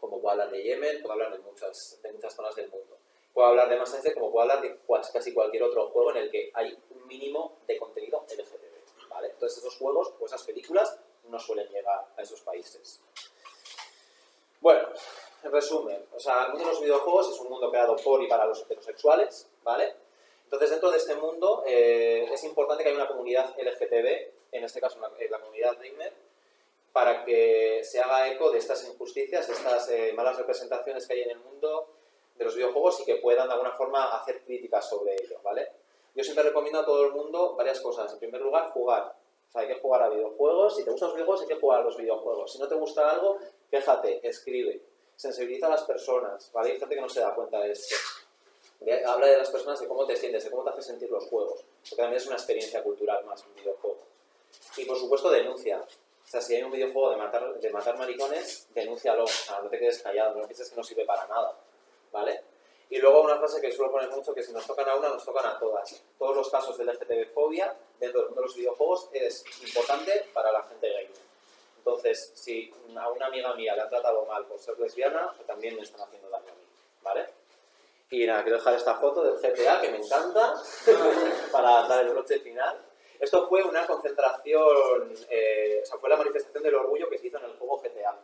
como puedo hablar de Yemen, puedo hablar de muchas zonas del mundo. Puedo hablar de Mass Effect, como puedo hablar de casi cualquier otro juego en el que hay un mínimo de contenido LGTB, ¿vale? Entonces esos juegos o esas películas no suelen llegar a esos países. Bueno, en resumen, o sea, el mundo de los videojuegos es un mundo creado por y para los heterosexuales, ¿vale? Entonces dentro de este mundo es importante que haya una comunidad LGTB, en este caso la comunidad gamer, para que se haga eco de estas injusticias, de estas malas representaciones que hay en el mundo de los videojuegos y que puedan de alguna forma hacer críticas sobre ello, ¿vale? Yo siempre recomiendo a todo el mundo varias cosas. En primer lugar, jugar. O sea, hay que jugar a videojuegos. Si te gustan los videojuegos, hay que jugar a los videojuegos. Si no te gusta algo, quéjate, escribe. Sensibiliza a las personas, ¿vale? Hay gente que no se da cuenta de esto. Habla de las personas, de cómo te sientes, de cómo te hace sentir los juegos. Porque también es una experiencia cultural más un videojuego. Y por supuesto, denuncia. O sea, si hay un videojuego de matar maricones, denúncialo. O sea, no te quedes callado, no pienses que no sirve para nada, ¿vale? Y luego una frase que suelo poner mucho, que si nos tocan a una, nos tocan a todas. Todos los casos de LGTB-fobia dentro del mundo de los videojuegos es importante para la gente gamer. Entonces, si a una amiga mía le han tratado mal por ser lesbiana, pues también me están haciendo daño a mí, ¿vale? Y nada, quiero dejar esta foto del GTA, que me encanta, para dar el broche final. Esto fue una concentración, o sea, fue la manifestación del orgullo que se hizo en el juego GTA.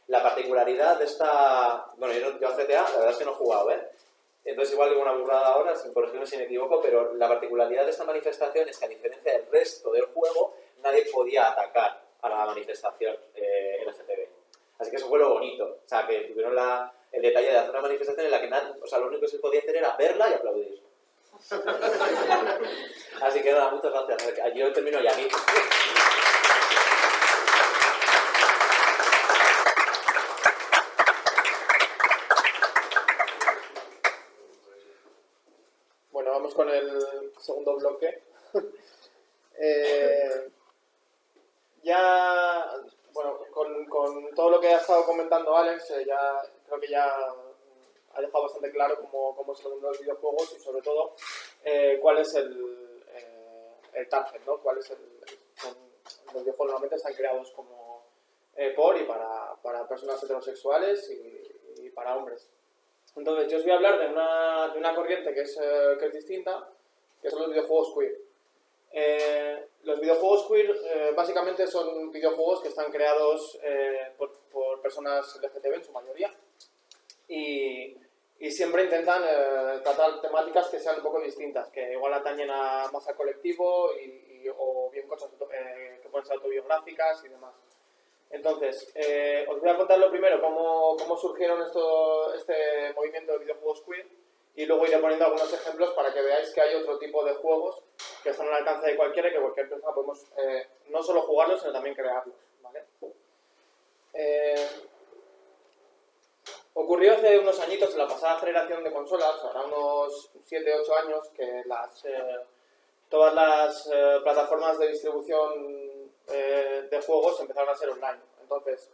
La particularidad de esta... Bueno, yo a GTA, la verdad es que no he jugado, ¿eh? Entonces igual digo una burrada ahora, corregirme si me equivoco, pero la particularidad de esta manifestación es que a diferencia del resto del juego, nadie podía atacar a la manifestación LGTB. Así que eso fue lo bonito. O sea, que tuvieron el detalle de hacer una manifestación en la que lo único que se podía hacer era verla y aplaudir. Así que nada, muchas gracias. Yo termino ya aquí. Bueno, vamos con el segundo bloque. Con todo lo que ha estado comentando Alex, creo que ya ha dejado bastante claro cómo es el mundo de los videojuegos y sobre todo cuál es el target, ¿no? Los videojuegos normalmente están creados como por y para personas heterosexuales y para hombres. Entonces, yo os voy a hablar de una corriente que es distinta, que son los videojuegos queer. Los videojuegos queer básicamente son videojuegos que están creados por personas LGTB en su mayoría y siempre intentan tratar temáticas que sean un poco distintas, que igual atañen más al colectivo o bien cosas que pueden ser autobiográficas y demás. Entonces, os voy a contar lo primero, cómo surgieron este movimiento de videojuegos queer y luego iré poniendo algunos ejemplos para que veáis que hay otro tipo de juegos que están al alcance de cualquiera y que cualquier persona podemos no solo jugarlos, sino también crearlos, ¿vale? Ocurrió hace unos añitos en la pasada generación de consolas, ahora unos 7-8 años, que todas las plataformas de distribución de juegos empezaron a ser online. Entonces,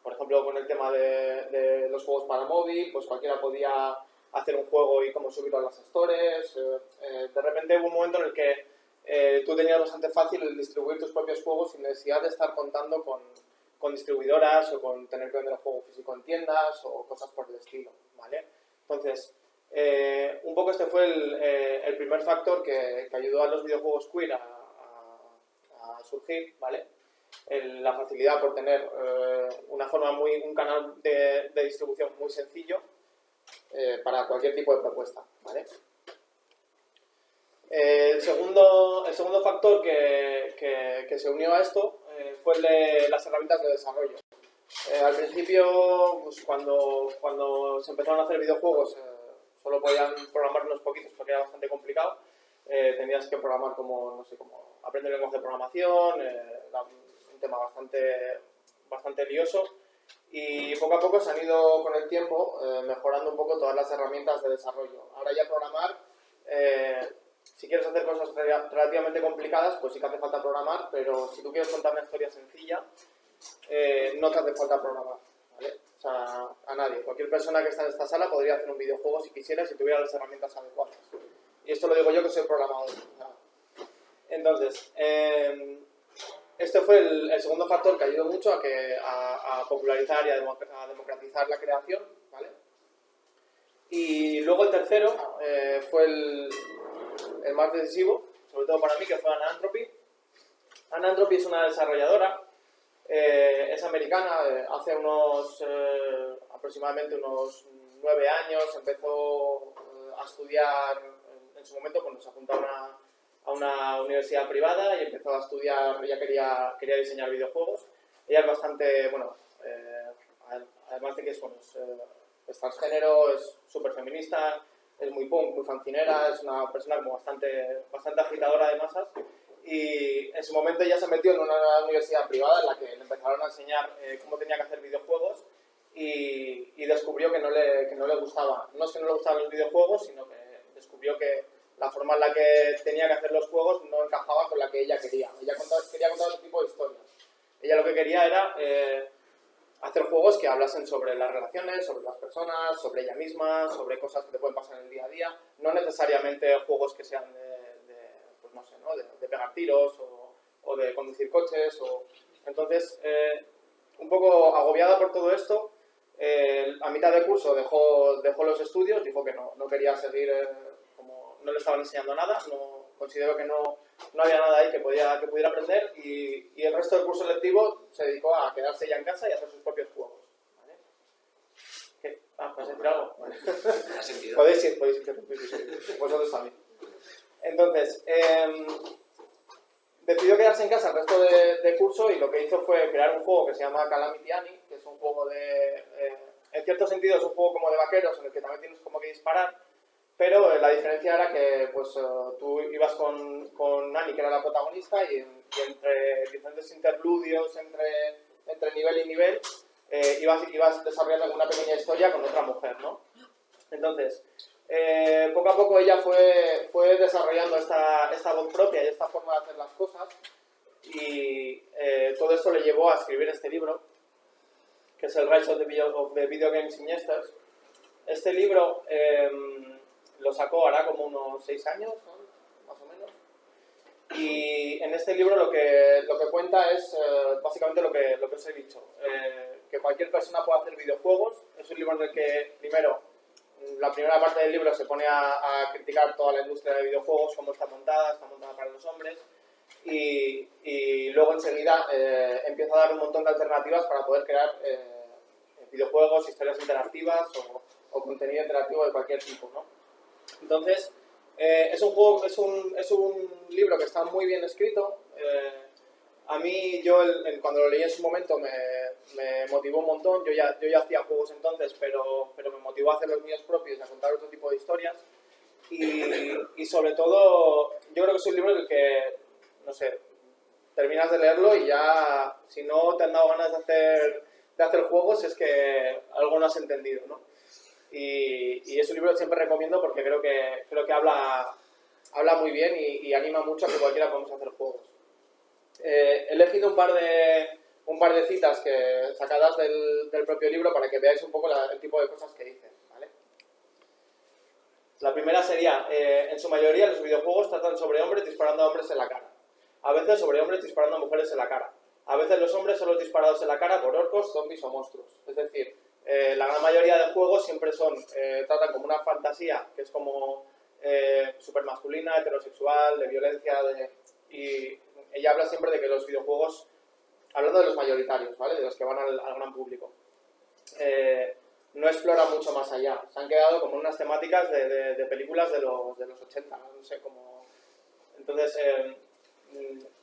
por ejemplo, con el tema de los juegos para móvil, pues cualquiera podía hacer un juego y cómo subirlo a las stores. De repente hubo un momento en el que tú tenías bastante fácil el distribuir tus propios juegos sin necesidad de estar contando con distribuidoras o con tener que vender el juego físico en tiendas o cosas por el estilo, ¿vale? Entonces, un poco este fue el primer factor que ayudó a los videojuegos queer a surgir, ¿vale? La facilidad por tener un canal de distribución muy sencillo para cualquier tipo de propuesta, ¿vale? El segundo factor que se unió a esto fue el de las herramientas de desarrollo. Al principio, pues cuando se empezaron a hacer videojuegos, solo podían programar unos poquitos porque era bastante complicado. Tenías que programar como aprender lenguaje de programación, era un tema bastante lioso. Y poco a poco se han ido con el tiempo mejorando un poco todas las herramientas de desarrollo. Ahora ya programar, si quieres hacer cosas relativamente complicadas, pues sí que hace falta programar, pero si tú quieres contar una historia sencilla, no te hace falta programar, ¿vale? O sea, a nadie. Cualquier persona que está en esta sala podría hacer un videojuego si quisiera, si tuviera las herramientas adecuadas. Y esto lo digo yo que soy programador. Entonces, este fue el segundo factor que ayudó mucho a popularizar y a democratizar la creación, ¿vale? Y luego el tercero fue el más decisivo, sobre todo para mí, que fue Anantropy. Anantropy es una desarrolladora, es americana, hace aproximadamente unos 9 años empezó a estudiar, en su momento cuando se apuntó a una universidad privada y empezó a estudiar, ella quería diseñar videojuegos. Ella es bastante, además de que es transgénero, es súper feminista, es muy punk, muy fancinera, es una persona como bastante agitadora de masas. Y en su momento ella se metió en una universidad privada en la que le empezaron a enseñar cómo tenía que hacer videojuegos y descubrió que no le gustaba. No es que no le gustaban los videojuegos, sino que descubrió que la forma en la que tenía que hacer los juegos no encajaba con la que ella quería. Ella quería contar otro tipo de historias. Ella lo que quería era hacer juegos que hablasen sobre las relaciones, sobre las personas, sobre ella misma, sobre cosas que te pueden pasar en el día a día. No necesariamente juegos que sean de pegar tiros o de conducir coches. Entonces, un poco agobiada por todo esto, a mitad de curso dejó los estudios, dijo que no quería seguir, no le estaban enseñando nada, consideró que no había nada ahí que pudiera aprender y el resto del curso lectivo se dedicó a quedarse ya en casa y a hacer sus propios juegos. ¿Vale? ¿Qué? ¿Puedes decir algo? Vale. Podéis interrumpir, vosotros también. Entonces, decidió quedarse en casa el resto de curso y lo que hizo fue crear un juego que se llama Calamity Annie, que es un juego en cierto sentido es un juego como de vaqueros en el que también tienes como que disparar, pero la diferencia era que pues, tú ibas con Annie, que era la protagonista, y entre diferentes interludios, entre nivel y nivel, ibas desarrollando una pequeña historia con otra mujer, ¿no? Entonces, poco a poco ella fue desarrollando esta voz propia y esta forma de hacer las cosas, y todo esto le llevó a escribir este libro, que es el Rise of the Video Game Siniesters. Este libro lo sacó hará como unos 6 años, ¿no? Más o menos. Y en este libro lo que cuenta es básicamente lo que os he dicho. Que cualquier persona puede hacer videojuegos. Es un libro en el que, primero, la primera parte del libro se pone a criticar toda la industria de videojuegos, cómo está montada para los hombres. Y luego enseguida empieza a dar un montón de alternativas para poder crear videojuegos, historias interactivas o contenido interactivo de cualquier tipo, ¿no? Entonces, es un libro que está muy bien escrito. A mí, cuando lo leí en su momento me motivó un montón. Yo ya hacía juegos entonces, pero me motivó a hacer los míos propios y a contar otro tipo de historias. Y sobre todo, yo creo que es un libro en el que, no sé, terminas de leerlo y ya, si no te han dado ganas de hacer juegos, es que algo no has entendido, ¿no? Y es un libro que siempre recomiendo porque creo que habla muy bien y anima mucho a que cualquiera podamos hacer juegos. He elegido un par de citas sacadas del propio libro para que veáis un poco el tipo de cosas que dice, ¿vale? La primera sería, en su mayoría los videojuegos tratan sobre hombres disparando a hombres en la cara. A veces sobre hombres disparando a mujeres en la cara. A veces los hombres son los disparados en la cara por orcos, zombies o monstruos. Es decir, la gran mayoría de juegos siempre tratan como una fantasía, que es como súper masculina, heterosexual, de violencia, y ella habla siempre de que los videojuegos, hablando de los mayoritarios, ¿vale? De los que van al gran público, no exploran mucho más allá. Se han quedado como unas temáticas de películas de los 80, no sé cómo. Entonces,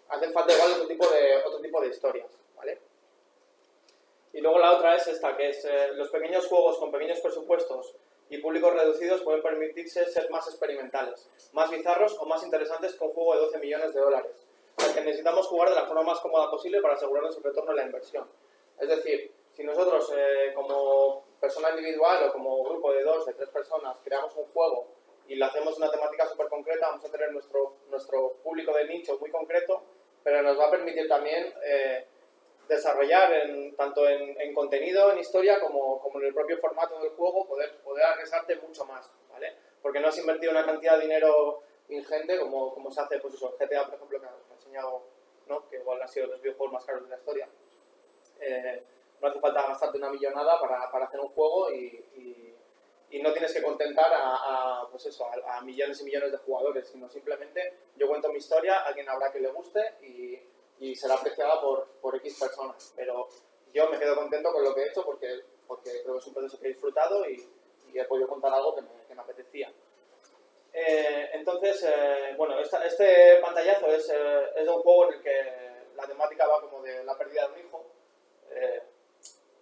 hacen falta igual otro tipo de historias, ¿vale? Y luego la otra es esta, que es los pequeños juegos con pequeños presupuestos y públicos reducidos pueden permitirse ser más experimentales, más bizarros o más interesantes que un juego de 12 millones de dólares, al que necesitamos jugar de la forma más cómoda posible para asegurarnos el retorno de la inversión. Es decir, si nosotros como persona individual o como grupo de 2, de 3 personas creamos un juego y lo hacemos una temática súper concreta, vamos a tener nuestro público de nicho muy concreto, pero nos va a permitir también desarrollar tanto en contenido, en historia, como en el propio formato del juego, poder arriesgarte mucho más, ¿vale? Porque no has invertido una cantidad de dinero ingente como se hace, pues eso, GTA, por ejemplo, que he enseñado, ¿no? Que igual ha sido de los videojuegos más caros de la historia. No hace falta gastarte una millonada para hacer un juego y no tienes que contentar pues eso, a millones y millones de jugadores, sino simplemente yo cuento mi historia, alguien habrá que le guste y será apreciada por X personas. Pero yo me quedo contento con lo que he hecho porque creo que es un proceso que he disfrutado y he podido contar algo que me apetecía. Entonces, bueno, este pantallazo es de un juego en el que la temática va como de la pérdida de un hijo.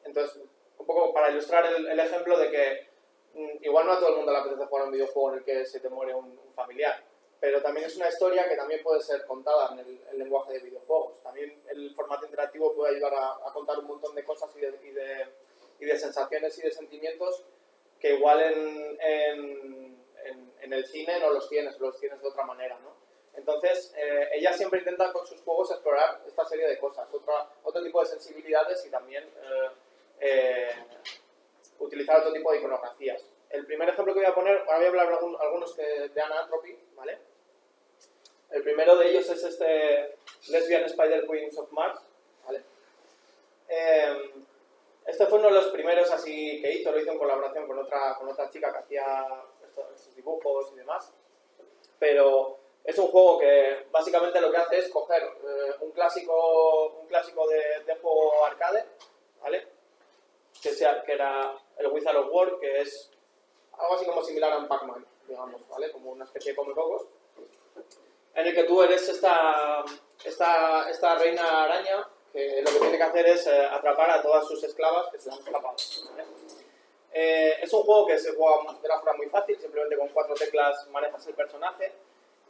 Entonces, un poco para ilustrar el ejemplo de que igual no a todo el mundo le apetece jugar a un videojuego en el que se te muere un familiar, pero también es una historia que también puede ser contada en el lenguaje de videojuegos. También el formato interactivo puede ayudar a contar un montón de cosas y de sensaciones y de sentimientos que igual en el cine no los tienes de otra manera, ¿no? Entonces, ella siempre intenta con sus juegos explorar esta serie de cosas, otro tipo de sensibilidades y también utilizar otro tipo de iconografías. El primer ejemplo que voy a poner, ahora voy a hablar algunos de Anatropy, ¿vale? El primero de ellos es este Lesbian Spider Queens of Mars, ¿vale? Este fue uno de los primeros así que lo hizo en colaboración con otra chica que hacía estos dibujos y demás, pero es un juego que básicamente lo que hace es coger un clásico de juego arcade, ¿vale? Que era el Wizard of War, que es algo así como similar a un Pac-Man, digamos, ¿vale? Como una especie de Come-Cocos, en el que tú eres esta reina araña que lo que tiene que hacer es atrapar a todas sus esclavas que se le han escapado, ¿vale? Es un juego que se juega de una forma muy fácil, simplemente con 4 teclas manejas el personaje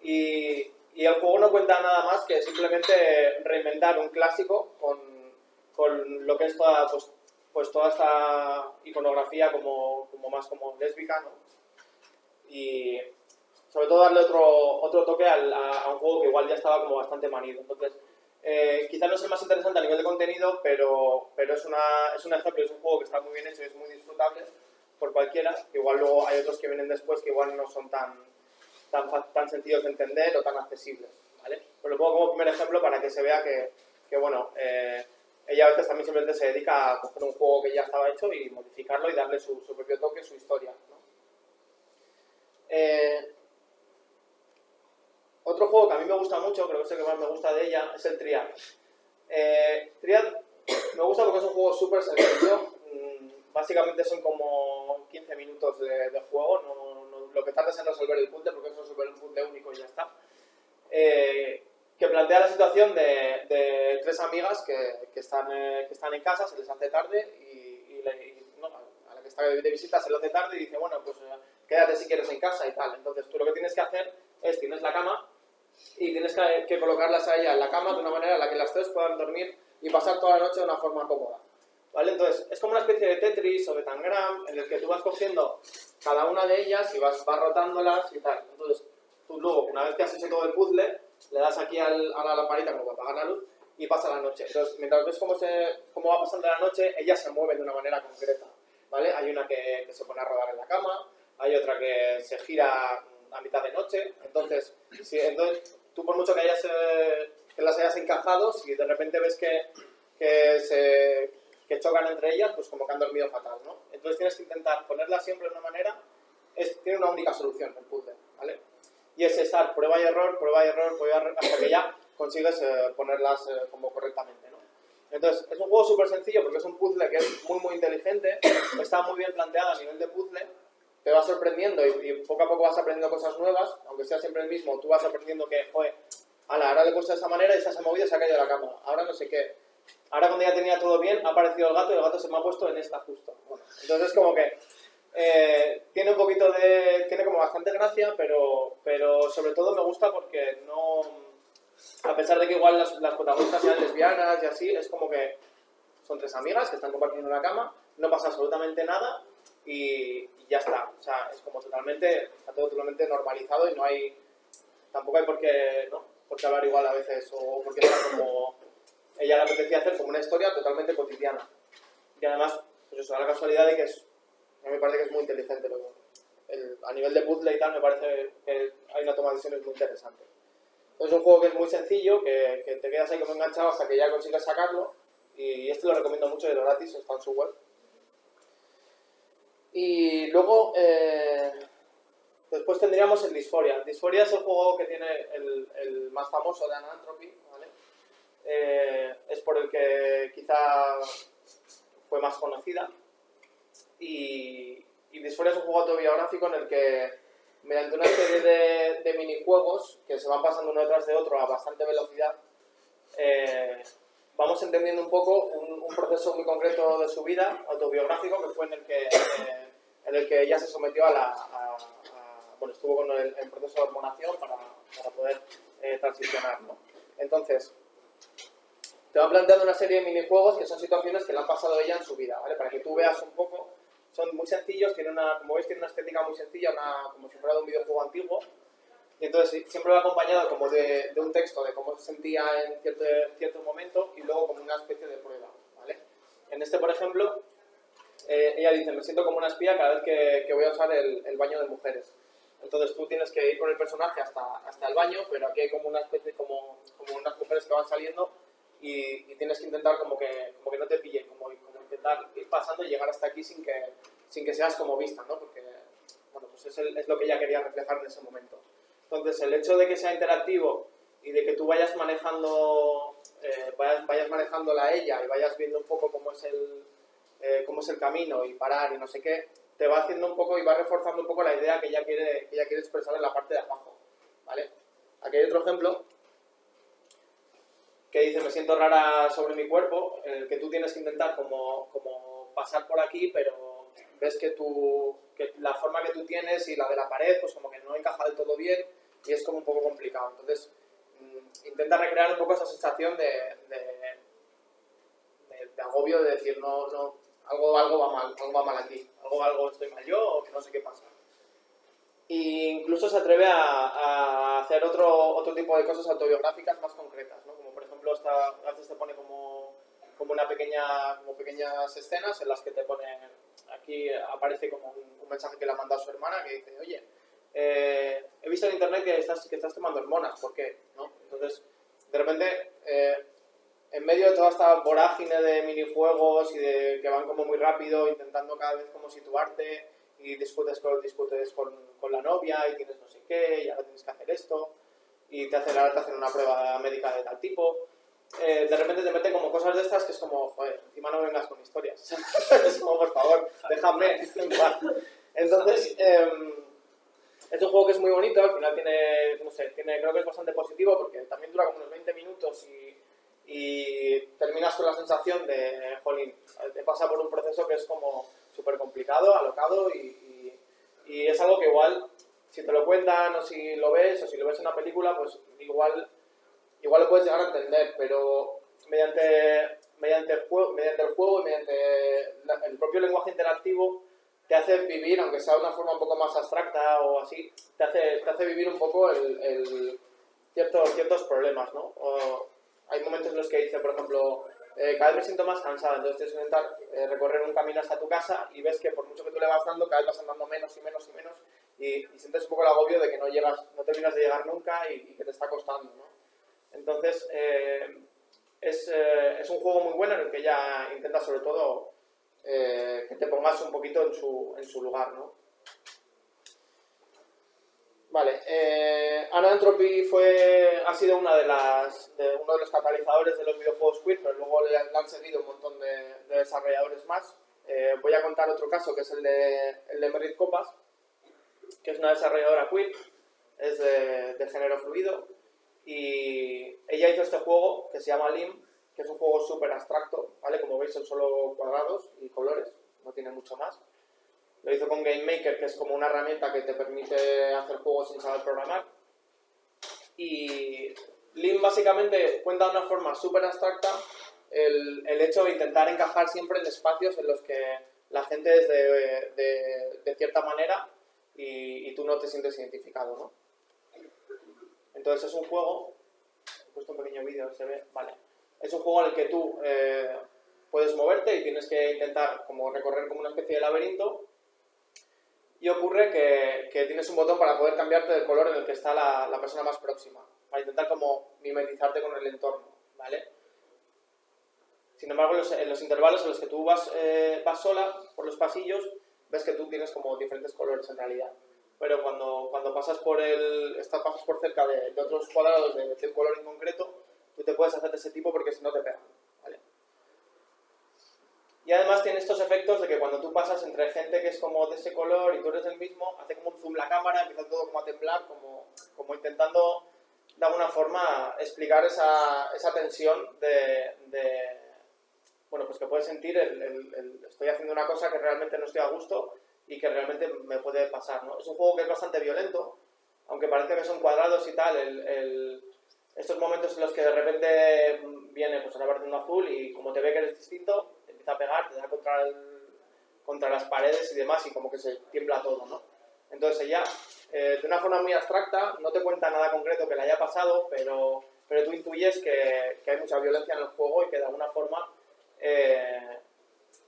y el juego no cuenta nada más que simplemente reinventar un clásico con lo que es toda, pues toda esta iconografía como más como lésbica, ¿no? Y sobre todo darle otro toque a un juego que igual ya estaba como bastante manido. Entonces, quizás no es el más interesante a nivel de contenido, pero es un ejemplo, es un juego que está muy bien hecho y es muy disfrutable por cualquiera. Igual luego hay otros que vienen después que igual no son tan sencillos de entender o tan accesibles, ¿vale? Pero lo pongo como primer ejemplo para que se vea que bueno, ella a veces también simplemente se dedica a coger un juego que ya estaba hecho y modificarlo y darle su propio toque, su historia, ¿no? Otro juego que a mí me gusta mucho, creo que es el que más me gusta de ella, es el Triad. Triad me gusta porque es un juego súper sencillo. Básicamente son como 15 minutos de juego. Lo que tarda es en resolver el puzzle, porque es resolver un puzzle único y ya está. Que plantea la situación de 3 amigas que están en casa, se les hace tarde y a la que está de visita se le hace tarde y dice, bueno, pues quédate si quieres en casa y tal. Entonces tú lo que tienes que hacer es, tienes la cama y tienes que colocarlas a ella en la cama de una manera en la que las 3 puedan dormir y pasar toda la noche de una forma cómoda, ¿vale? Entonces es como una especie de Tetris o de Tangram en el que tú vas cogiendo cada una de ellas y vas rotándolas y tal. Entonces tú luego, una vez que has hecho todo el puzzle, le das aquí a la lamparita como para apagar la luz y pasa la noche. Entonces mientras ves cómo va pasando la noche, ellas se mueven de una manera concreta, ¿vale? Hay una que se pone a rodar en la cama, hay otra que se gira a mitad de noche. Entonces tú por mucho que las hayas encajado, si de repente ves que chocan entre ellas, pues como que han dormido fatal, ¿no? Entonces tienes que intentar ponerlas siempre de una manera, tiene una única solución el puzzle, ¿vale? Y es estar prueba y error, hasta que ya consigues ponerlas como correctamente, ¿no? Entonces, es un juego súper sencillo porque es un puzzle que es muy, muy inteligente, está muy bien planteado a nivel de puzzle, te va sorprendiendo y poco a poco vas aprendiendo cosas nuevas, aunque sea siempre el mismo, tú vas aprendiendo que, joder, ahora le he puesto de esa manera y se ha movido y se ha caído de la cama, ahora no sé qué. Ahora cuando ya tenía todo bien, ha aparecido el gato y el gato se me ha puesto en esta justo. Bueno, entonces como que tiene tiene como bastante gracia, pero sobre todo me gusta porque no, a pesar de que igual las protagonistas sean lesbianas y así, es como que son 3 amigas que están compartiendo una cama, no pasa absolutamente nada y ya está. O sea, es como está todo totalmente normalizado y tampoco hay por qué hablar igual a veces o porque sea como ella le apetecía hacer como una historia totalmente cotidiana. Y además, pues eso, da la casualidad de que a mí me parece que es muy inteligente. A nivel de puzzle y tal, me parece que hay una toma de decisiones muy interesante. Es un juego que es muy sencillo, que te quedas ahí como enganchado hasta que ya consigues sacarlo. Y este lo recomiendo mucho, es gratis, está en su web. Y luego, después tendríamos el Dysphoria. El Dysphoria es el juego que tiene el más famoso de Anantropy, ¿vale? Es por el que quizá fue más conocida. Y Dysphoria es un juego autobiográfico en el que, mediante una serie de minijuegos que se van pasando uno detrás de otro a bastante velocidad, vamos entendiendo un poco un proceso muy concreto de su vida, autobiográfico, que fue en el que ella se sometió bueno, estuvo con el proceso de hormonación para poder transicionar, ¿no? Entonces, te van planteando una serie de minijuegos que son situaciones que le han pasado a ella en su vida, ¿vale? Para que tú veas un poco. Son muy sencillos, como veis, tiene una estética muy sencilla, como si fuera de un videojuego antiguo. Y entonces siempre va acompañado como de un texto de cómo se sentía en cierto momento y luego como una especie de prueba, ¿vale? En este, por ejemplo, ella dice, me siento como una espía cada vez que voy a usar el baño de mujeres. Entonces tú tienes que ir con el personaje hasta el baño, pero aquí hay como una especie, como unas mujeres que van saliendo y tienes que intentar como que no te pillen, como intentar ir pasando y llegar hasta aquí sin que seas como vista, ¿no? Porque, bueno, pues es lo que ella quería reflejar en ese momento. Entonces, el hecho de que sea interactivo y de que tú vayas manejándola a ella y vayas viendo un poco cómo es el camino y parar y no sé qué, te va haciendo un poco y va reforzando un poco la idea que ella quiere expresar en la parte de abajo, ¿vale? Aquí hay otro ejemplo que dice, me siento rara sobre mi cuerpo, en el que tú tienes que intentar como pasar por aquí, pero ves que la forma que tú tienes y la de la pared, pues como que no encaja del todo bien y es como un poco complicado. Entonces, intenta recrear un poco esa sensación de agobio, de decir, no, algo va mal aquí, algo estoy mal yo o que no sé qué pasa. Y incluso se atreve a hacer otro tipo de cosas autobiográficas más concretas, ¿no? Como por ejemplo, a veces te pone como pequeñas escenas en las que te pone, aquí aparece como un mensaje que le ha mandado su hermana que dice, oye, he visto en internet que estás tomando hormonas, ¿por qué? ¿No? Entonces, de repente, en medio de toda esta vorágine de minijuegos y que van como muy rápido, intentando cada vez como situarte, y discutes con la novia y tienes no sé qué, y ahora tienes que hacer esto, y ahora te hacen una prueba médica de tal tipo. De repente te meten como cosas de estas que es como, joder, encima no vengas con historias. Es como, por favor, déjame. Entonces, es un juego que es muy bonito, al final creo que es bastante positivo porque también dura como unos 20 minutos y terminas con la sensación de, jolín, te pasa por un proceso que es como súper complicado, alocado y es algo que igual, si te lo cuentan o si lo ves o si lo ves en una película, pues igual lo puedes llegar a entender, pero mediante el juego y mediante el propio lenguaje interactivo te hace vivir, aunque sea de una forma un poco más abstracta o así, te hace vivir un poco ciertos problemas, ¿no? Hay momentos en los que dice, por ejemplo, cada vez me siento más cansada, entonces tienes que intentar recorrer un camino hasta tu casa y ves que por mucho que tú le vas dando, cada vez vas andando menos y menos y menos y sientes un poco el agobio de que no terminas de llegar nunca y que te está costando, ¿no? Entonces, es un juego muy bueno en el que ella intenta sobre todo que te pongas un poquito en su lugar, ¿no? Vale, Anno Entropy ha sido uno de los catalizadores de los videojuegos queer, pero luego le han seguido un montón de desarrolladores más. Voy a contar otro caso, que es el de Merit Copas, que es una desarrolladora queer, es de género fluido, y ella hizo este juego que se llama Lim, que es un juego súper abstracto, ¿vale? Como veis son solo cuadrados y colores, no tiene mucho más. Lo hizo con Game Maker, que es como una herramienta que te permite hacer juegos sin saber programar. Y Lim básicamente cuenta de una forma súper abstracta el hecho de intentar encajar siempre en espacios en los que la gente es de cierta manera y tú no te sientes identificado, ¿no? Entonces es un juego, he puesto un pequeño vídeo, se ve, vale. Es un juego en el que tú puedes moverte y tienes que intentar como recorrer como una especie de laberinto. Y ocurre que tienes un botón para poder cambiarte del color en el que está la persona más próxima, para intentar como mimetizarte con el entorno, ¿vale? Sin embargo, en los intervalos en los que tú vas sola por los pasillos, ves que tú tienes como diferentes colores en realidad. Pero cuando pasas por cerca de otros cuadrados de un color en concreto, tú te puedes hacer de ese tipo porque si no te pegan, ¿vale? Y además tiene estos efectos de que cuando tú pasas entre gente que es como de ese color y tú eres del mismo, hace como un zoom la cámara, empieza todo como a temblar, como intentando de alguna forma explicar esa tensión bueno, pues que puedes sentir estoy haciendo una cosa que realmente no estoy a gusto y que realmente me puede pasar, ¿no? Es un juego que es bastante violento, aunque parece que son cuadrados y tal, estos momentos en los que de repente viene pues una verde y un azul y como te ve que eres distinto, te empieza a pegar, te da contra las paredes y demás y como que se tiembla todo, ¿no? Entonces ella, de una forma muy abstracta, no te cuenta nada concreto que le haya pasado, pero tú intuyes que hay mucha violencia en el juego y que de alguna forma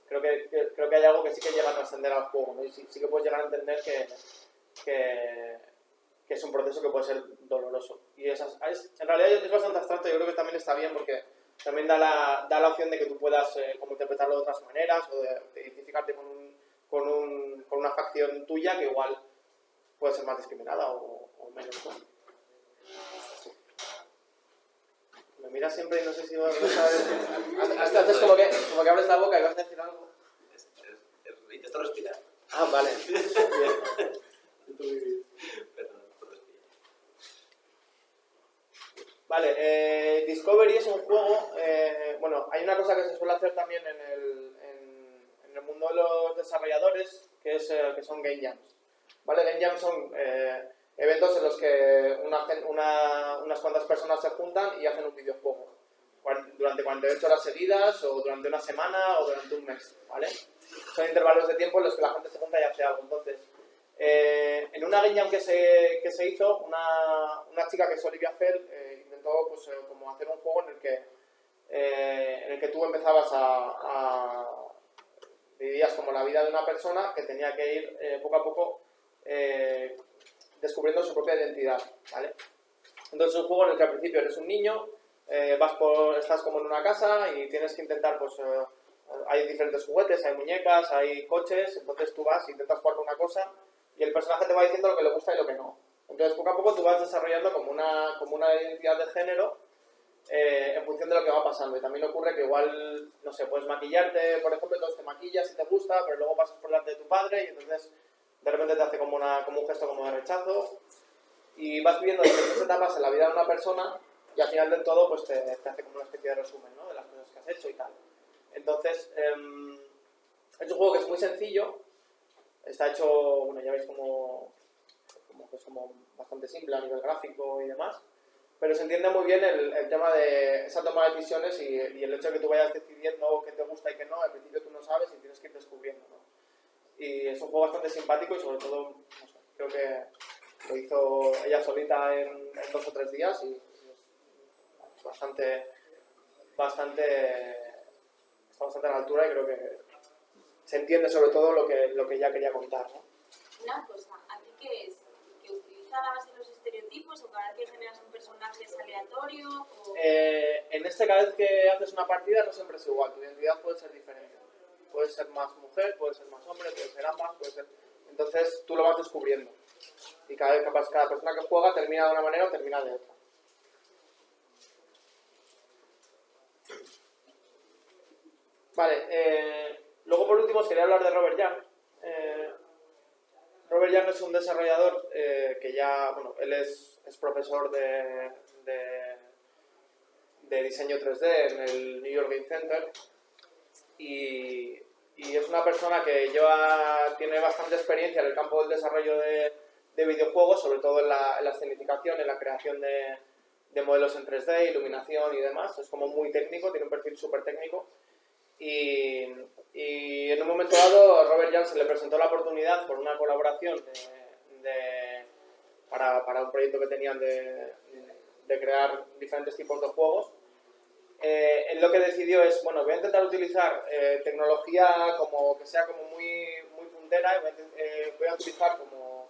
creo que hay algo que sí que llega a trascender al juego, ¿no? Y sí que puedes llegar a entender que es un proceso que puede ser doloroso. Y en realidad es bastante abstracto, yo creo que también está bien porque también da la opción de que tú puedas como interpretarlo de otras maneras o de identificarte con una facción tuya que igual puede ser más discriminada o menos, ¿no? Me miras siempre y no sé si vas a ver... Haces como que abres la boca y vas a decir algo. Intento respirar. Ah, vale. Bien. Perdón, por respirar. Vale, Discovery es un juego... bueno, hay una cosa que se suele hacer también en el mundo uno de los desarrolladores, que son Game Jams. ¿Vale? Game Jams son eventos en los que unas cuantas personas se juntan y hacen un videojuego durante 48 horas seguidas, o durante una semana, o durante un mes, ¿vale? Son intervalos de tiempo en los que la gente se junta y hace algo. Entonces, en una Game Jam que se hizo, una chica que es Olivia Fell intentó pues, como hacer un juego en el que tú empezabas vivías como la vida de una persona que tenía que ir poco a poco descubriendo su propia identidad, ¿vale? Entonces es un juego en el que al principio eres un niño, estás como en una casa y tienes que intentar, pues, hay diferentes juguetes, hay muñecas, hay coches, entonces tú vas e intentas jugar con una cosa y el personaje te va diciendo lo que le gusta y lo que no. Entonces poco a poco tú vas desarrollando como una identidad de género en función de lo que va pasando. Y también ocurre que igual, no sé, puedes maquillarte, por ejemplo, entonces te maquillas si te gusta, pero luego pasas por delante de tu padre y entonces de repente te hace como un gesto como de rechazo. Y vas viviendo diferentes etapas en la vida de una persona y al final del todo pues te hace como una especie de resumen, ¿no? De las cosas que has hecho y tal. Entonces, es un juego que es muy sencillo, está hecho, bueno, ya veis como bastante simple a nivel gráfico y demás, pero se entiende muy bien el tema de esa toma de decisiones y el hecho de que tú vayas decidiendo qué te gusta y qué no, al principio tú no sabes y tienes que ir descubriendo, ¿no? Y es un juego bastante simpático y sobre todo, no sé, creo que lo hizo ella solita en 2 o 3 días y es bastante a la altura y creo que se entiende sobre todo lo que ella quería contar, ¿no? Una cosa, ¿a ti qué es? ¿Que utiliza la base de los estereotipos o cada vez que generas un personaje es aleatorio? O... cada vez que haces una partida no siempre es igual, tu identidad puede ser diferente. Puede ser más mujer, puede ser más hombre, puede ser ambas, puede ser... Entonces tú lo vas descubriendo. Y cada persona que juega termina de una manera o termina de otra. Vale, luego por último os quería hablar de Robert Young. Robert Young es un desarrollador que ya, bueno, él es profesor de diseño 3D en el New York Game Center y es una persona que tiene bastante experiencia en el campo del desarrollo de videojuegos, sobre todo en la escenificación, en la creación de modelos en 3D, iluminación y demás. Es como muy técnico, tiene un perfil súper técnico. Y en un momento dado Robert Young se le presentó la oportunidad por una colaboración para un proyecto que tenían de crear diferentes tipos de juegos. Él lo que decidió es, bueno, voy a intentar utilizar tecnología como que sea como muy puntera y voy a utilizar como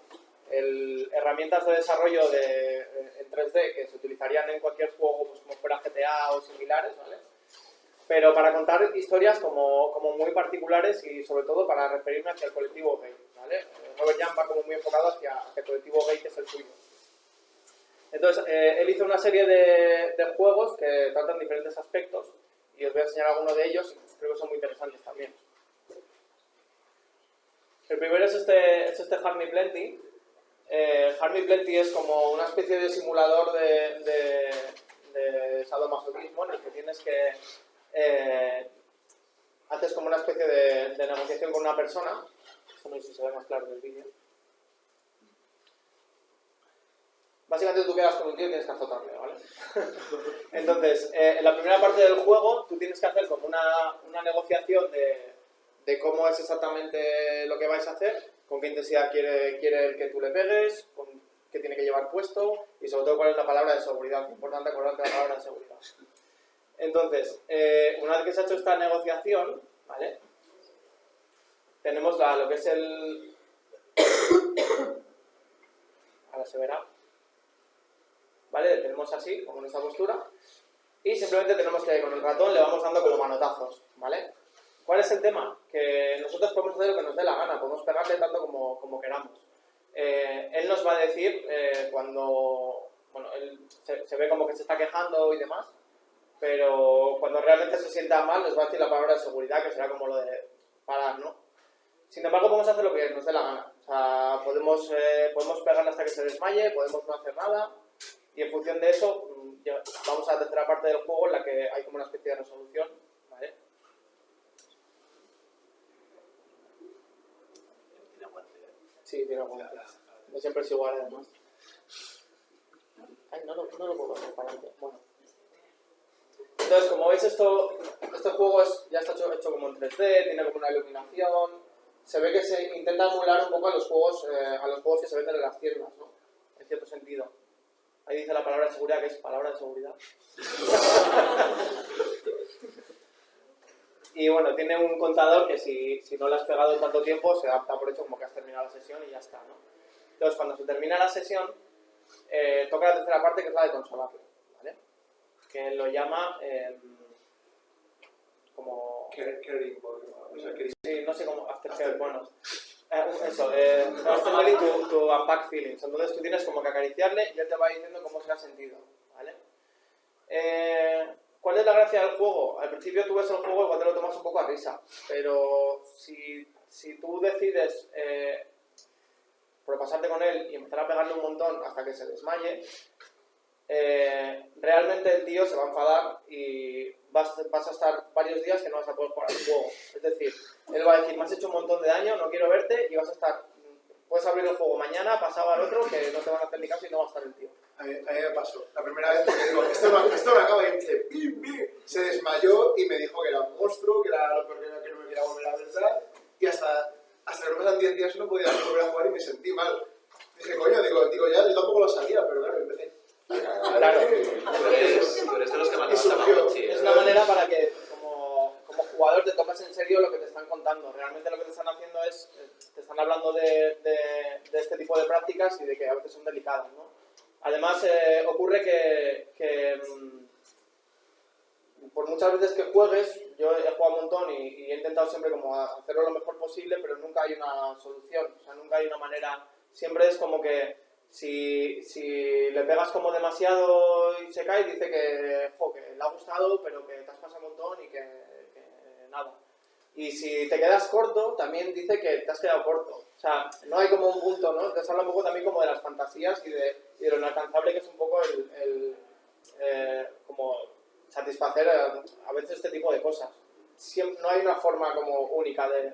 herramientas de desarrollo en 3D que se utilizarían en cualquier juego, pues como fuera GTA o similares, ¿vale? Pero para contar historias como muy particulares y sobre todo para referirme hacia el colectivo gay, ¿vale? Robert Young va como muy enfocado hacia el colectivo gay que es el suyo. Entonces, él hizo una serie de juegos que tratan diferentes aspectos y os voy a enseñar algunos de ellos y creo que son muy interesantes también. El primero es este Hard Me Plenty. Hard Me Plenty es como una especie de simulador de sadomasoquismo en el que tienes que haces como una especie de negociación con una persona. Esto no sé si se ve más claro en el vídeo. Básicamente tú quedas con un tío y tienes que azotarle, ¿vale? Entonces, en la primera parte del juego tú tienes que hacer como una negociación de cómo es exactamente lo que vais a hacer, con qué intensidad quiere que tú le pegues, con qué tiene que llevar puesto y sobre todo cuál es la palabra de seguridad. Es importante acordarte de la palabra de seguridad. Entonces, una vez que se ha hecho esta negociación, ¿vale? Tenemos lo que es ahora se verá. ¿Vale? Tenemos así, como en esta postura. Y simplemente tenemos que, con el ratón, le vamos dando como manotazos, ¿vale? ¿Cuál es el tema? Que nosotros podemos hacer lo que nos dé la gana, podemos pegarle tanto como queramos. Él nos va a decir cuando... Bueno, él se ve como que se está quejando y demás, pero cuando realmente se sienta mal nos va a decir la palabra de seguridad, que será como lo de parar, ¿no? Sin embargo, podemos hacer lo que nos dé la gana. O sea, podemos pegarle hasta que se desmaye, podemos no hacer nada. Y en función de eso, vamos a la tercera parte del juego en la que hay como una especie de resolución, ¿vale? Sí, tiene algún test. No siempre es igual, además. Ay, no lo puedo ver para adelante. Bueno. Entonces, como veis, este juego ya está hecho como en 3D, tiene como una iluminación. Se ve que se intenta emular un poco a los juegos que se venden en las tiendas, ¿no? En cierto sentido. Ahí dice la palabra de seguridad, que es palabra de seguridad. Y bueno, tiene un contador que si no lo has pegado en tanto tiempo, se adapta por hecho como que has terminado la sesión y ya está, ¿no? Entonces, cuando se termina la sesión, toca la tercera parte, que es la de consolarlo, ¿vale? Que lo llama como... Sí, no sé cómo... Aftercare, bueno. Aftercare to unpack feelings. Entonces tú tienes como que acariciarle y él te va diciendo cómo se ha sentido, ¿vale? ¿Cuál es la gracia del juego? Al principio tú ves el juego y igual te lo tomas un poco a risa, pero si tú decides propasarte con él y empezar a pegarle un montón hasta que se desmaye, realmente el tío se va a enfadar y vas a estar varios días que no vas a poder jugar al juego. Es decir, él va a decir, me has hecho un montón de daño, no quiero verte, y vas a estar... Puedes abrir el juego mañana, pasado al otro, que no te van a hacer ni caso y no va a estar el tío. A mí me pasó. La primera vez que digo, esto me acaba y me dice, ¡pim, pim! Se desmayó y me dijo que era un monstruo, que era lo peor que no me quería volver a ver, y hasta que no pasan 10 días no podía volver a jugar y me sentí mal. Dije, coño, digo ya, yo tampoco lo sabía, pero claro, empecé. Claro. Tú eres de los que mataste a Tamagotchi. Es una manera para que como jugador te tomes en serio lo que te están contando. Realmente lo que te están haciendo es, te están hablando de este tipo de prácticas y de que a veces son delicadas, ¿no? Además, ocurre que por muchas veces que juegues, yo he jugado un montón y he intentado siempre como hacerlo lo mejor posible, pero nunca hay una solución, o sea, nunca hay una manera, siempre es como que si le pegas como demasiado y se cae, dice que le ha gustado, pero que te has pasado un montón y que nada. Y si te quedas corto, también dice que te has quedado corto. O sea, no hay como un punto, ¿no? Entonces habla un poco también como de las fantasías y de lo inalcanzable que es un poco como satisfacer a veces este tipo de cosas. No hay una forma como única de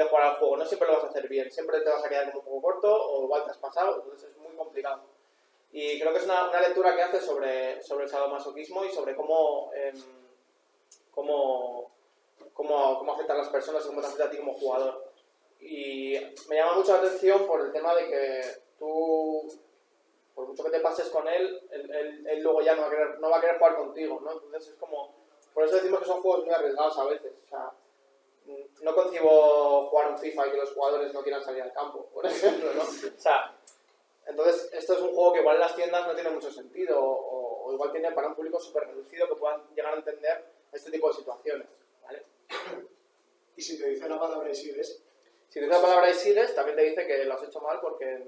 jugar al juego. No siempre lo vas a hacer bien. Siempre te vas a quedar como un poco corto o igual te has pasado. Entonces es muy complicado. Y creo que es una lectura que hace sobre el sadomasoquismo y sobre cómo afectan a las personas y cómo te afecta a ti como jugador. Y me llama mucho la atención por el tema de que tú, por mucho que te pases con él luego ya no va a querer jugar contigo, ¿no? Entonces es como... Por eso decimos que son juegos muy arriesgados a veces. O sea, no concibo jugar un FIFA y que los jugadores no quieran salir al campo, por ejemplo, ¿no? O sea, entonces esto es un juego que igual en las tiendas no tiene mucho sentido o igual tiene para un público súper reducido que puedan llegar a entender este tipo de situaciones, ¿vale? Y si te dice la palabra y sigues... Si te dice la palabra y sigues, también te dice que lo has hecho mal porque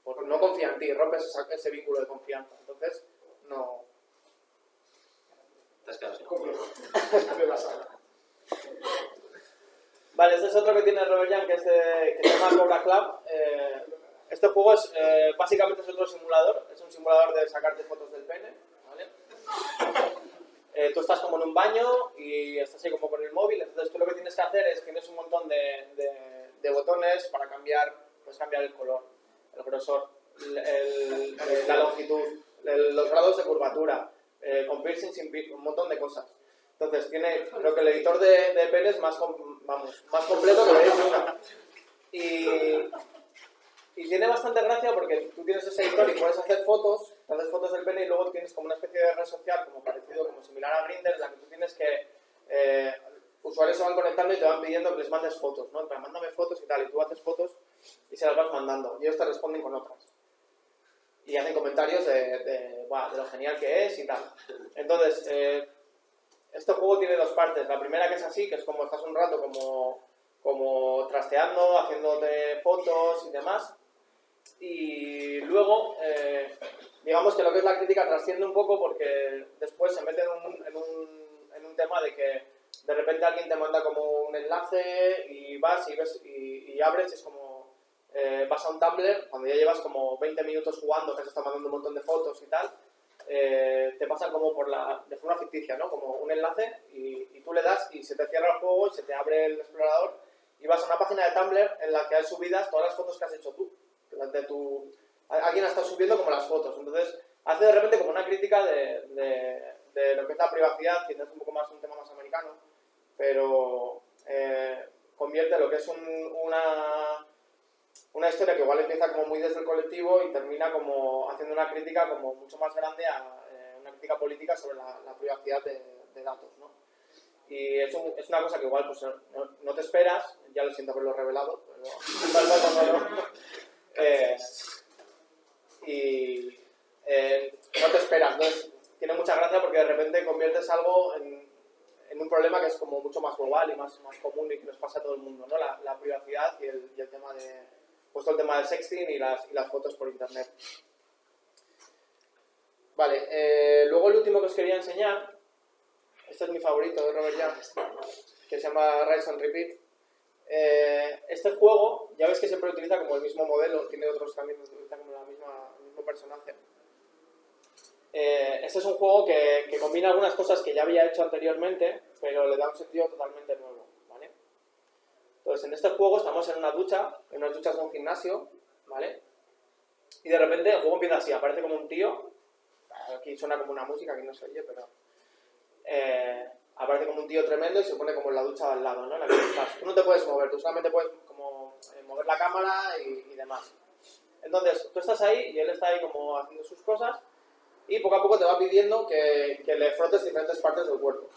no confía en ti, rompes ese vínculo de confianza. Entonces, no... Te has quedado sin Complejo. Vale, este es otro que tiene Robert Young, que se llama Cobra Club. Este juego es, básicamente es otro simulador, es un simulador de sacarte fotos del pene, ¿vale? Tú estás como en un baño y estás ahí como con el móvil, entonces tú lo que tienes que hacer es, tienes un montón de botones para puedes cambiar el color, el grosor, la longitud, los grados de curvatura, con piercing, sin piercing, un montón de cosas. Entonces creo que el editor de pene es más completo que veis nunca. Y tiene bastante gracia porque tú tienes ese editor y puedes hacer fotos, te haces fotos del pene y luego tienes como una especie de red social como similar a Grindr, en la que tú tienes que usuarios se van conectando y te van pidiendo que les mandes fotos, ¿no? En plan, mándame fotos y tal, y tú haces fotos y se las vas mandando y ellos te responden con otras y hacen comentarios de lo genial que es y tal. Entonces este juego tiene dos partes. La primera, que es así, que es como estás un rato como trasteando, haciéndote fotos y demás. Y luego, digamos que lo que es la crítica trasciende un poco porque después se mete en un tema de que de repente alguien te manda como un enlace y vas y ves y abres y es como vas a un Tumblr, cuando ya llevas como 20 minutos jugando, que se está mandando un montón de fotos y tal, te pasan como de forma ficticia, ¿no? Como un enlace y tú le das y se te cierra el juego y se te abre el explorador y vas a una página de Tumblr en la que hay subidas todas las fotos que has hecho tú. alguien ha estado subiendo como las fotos. Entonces, hace de repente como una crítica de lo que es la privacidad, quizás un poco más un tema más americano, pero convierte lo que es una historia que igual empieza como muy desde el colectivo y termina como haciendo una crítica como mucho más grande a una crítica política sobre la privacidad de datos, ¿no? Y es una cosa que igual pues, no te esperas, ya lo siento haberlo revelado, pero no te esperas. Entonces, tiene mucha gracia porque de repente conviertes algo en un problema que es como mucho más global y más común y que nos pasa a todo el mundo, ¿no? La privacidad y el tema todo el tema del sexting y las fotos por internet. Vale, luego el último que os quería enseñar, este es mi favorito de Robert Young, que se llama Rise and Repeat. Este juego, ya ves que siempre utiliza como el mismo modelo, tiene otros también que utilizan como el mismo personaje. Este es un juego que combina algunas cosas que ya había hecho anteriormente, pero le da un sentido totalmente nuevo, ¿vale? Entonces, en este juego estamos en unas duchas de un gimnasio, ¿vale? Y de repente el juego empieza así, aparece como un tío, aquí suena como una música, aquí no se oye, pero aparece como un tío tremendo y se pone como en la ducha al lado, ¿no? En la que estás. Tú no te puedes mover, tú solamente puedes como mover la cámara y demás. Entonces, tú estás ahí y él está ahí como haciendo sus cosas y poco a poco te va pidiendo que le frotes diferentes partes del cuerpo.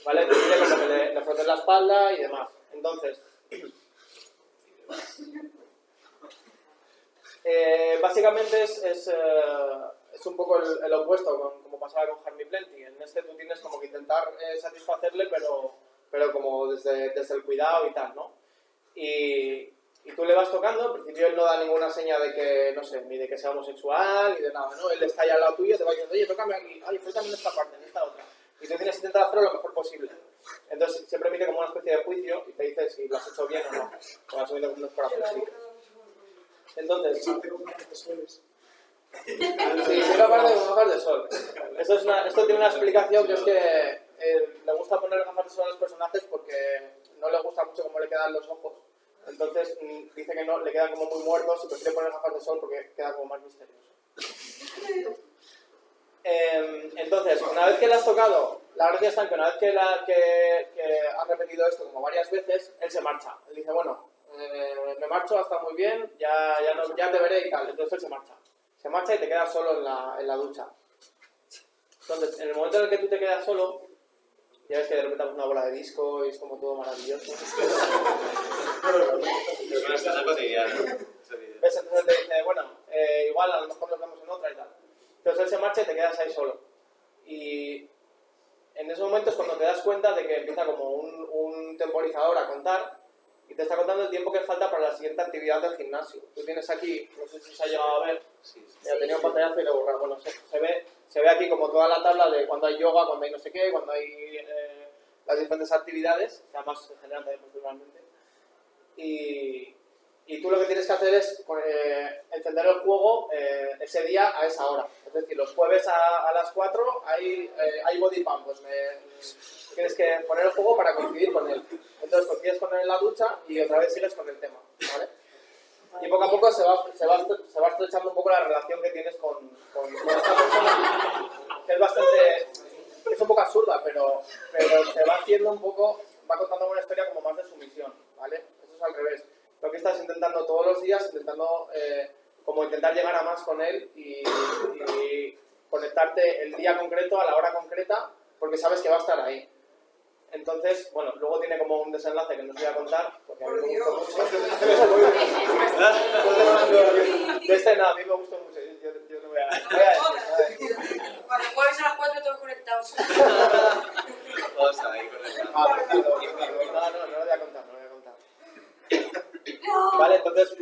¿Vale? Te pide como que le frotes la espalda y demás. Entonces, básicamente es un poco el opuesto, como pasaba con Harmony Plenty. En este tú tienes como que intentar satisfacerle, pero como desde el cuidado y tal, ¿no? Y tú le vas tocando, al principio él no da ninguna seña de que, no sé, ni de que sea homosexual, ni de nada, ¿no? Él está ahí al lado tuyo, te va diciendo, oye, tócame aquí, oye, frótame en esta parte, en esta otra. Y tú tienes que intentar hacerlo lo mejor posible. Entonces siempre emite como una especie de juicio y te dice si lo has hecho bien o no. Te vas subiendo como unos corazones. Entonces, sí, soy capaz de gafas de sol. Esto tiene una explicación que es que le gusta poner gafas de sol a los personajes porque no le gusta mucho cómo le quedan los ojos. Entonces dice que no, le quedan como muy muertos y prefiere poner gafas de sol porque queda como más misterioso. Entonces, una vez que le has tocado, la gracia está en que una vez que has repetido esto como varias veces, él se marcha. Él dice, bueno, me marcho, está muy bien, ya te veré y tal. Entonces él se marcha. Se marcha y te quedas solo en la ducha. Entonces, en el momento en el que tú te quedas solo, ya ves que de repente haces una bola de disco y es como todo maravilloso. Es una escena cotidiana. ¿Ves? Entonces él te dice, bueno, igual a lo mejor nos vemos en otra y tal. Entonces él se marcha y te quedas ahí solo. Y en ese momento es cuando te das cuenta de que empieza como un temporizador a contar y te está contando el tiempo que falta para la siguiente actividad del gimnasio. Tú tienes aquí, no sé si se ha llegado a ver, ya tenía un pantallazo y lo he borrado. Bueno, se ve aquí como toda la tabla de cuando hay yoga, cuando hay no sé qué, cuando hay las diferentes actividades, que además se generan también posteriormente. Y tú lo que tienes que hacer es encender el juego ese día a esa hora. Es decir, los jueves a las 4 hay body pump. Pues tienes que poner el juego para coincidir con él. Entonces coincides con él en la ducha y otra vez sigues con el tema, ¿vale? Y poco a poco se va estrechando un poco la relación que tienes con esta persona, que es bastante... es un poco absurda, pero te va haciendo un poco... va contando una historia como más de sumisión, ¿vale? Eso es al revés. Lo que estás intentando todos los días, intentando intentar llegar a más con él y conectarte el día concreto a la hora concreta porque sabes que va a estar ahí. Entonces, bueno, luego tiene como un desenlace que no os voy a contar porque a mí me gustó mucho. De este no, a mí me gustó mucho. Yo no voy a decir. Cuando jueves a las 4 todos conectados. Todos ahí conectados. No lo voy a contar, Vale, entonces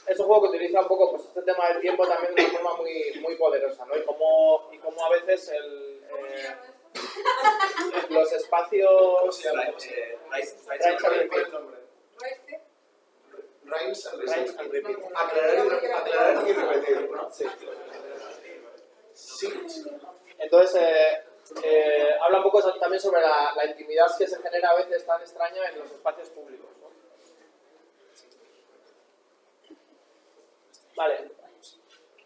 es un juego que utiliza un poco pues, este tema del tiempo también de una forma muy poderosa, ¿no? Y como a veces los espacios... ¿Cómo se llama? Rise and Repeat. Aclarar y repetir, ¿no? Sí. Entonces, habla un poco también sobre la intimidad que se genera a veces tan extraña en los espacios públicos, ¿no? Vale.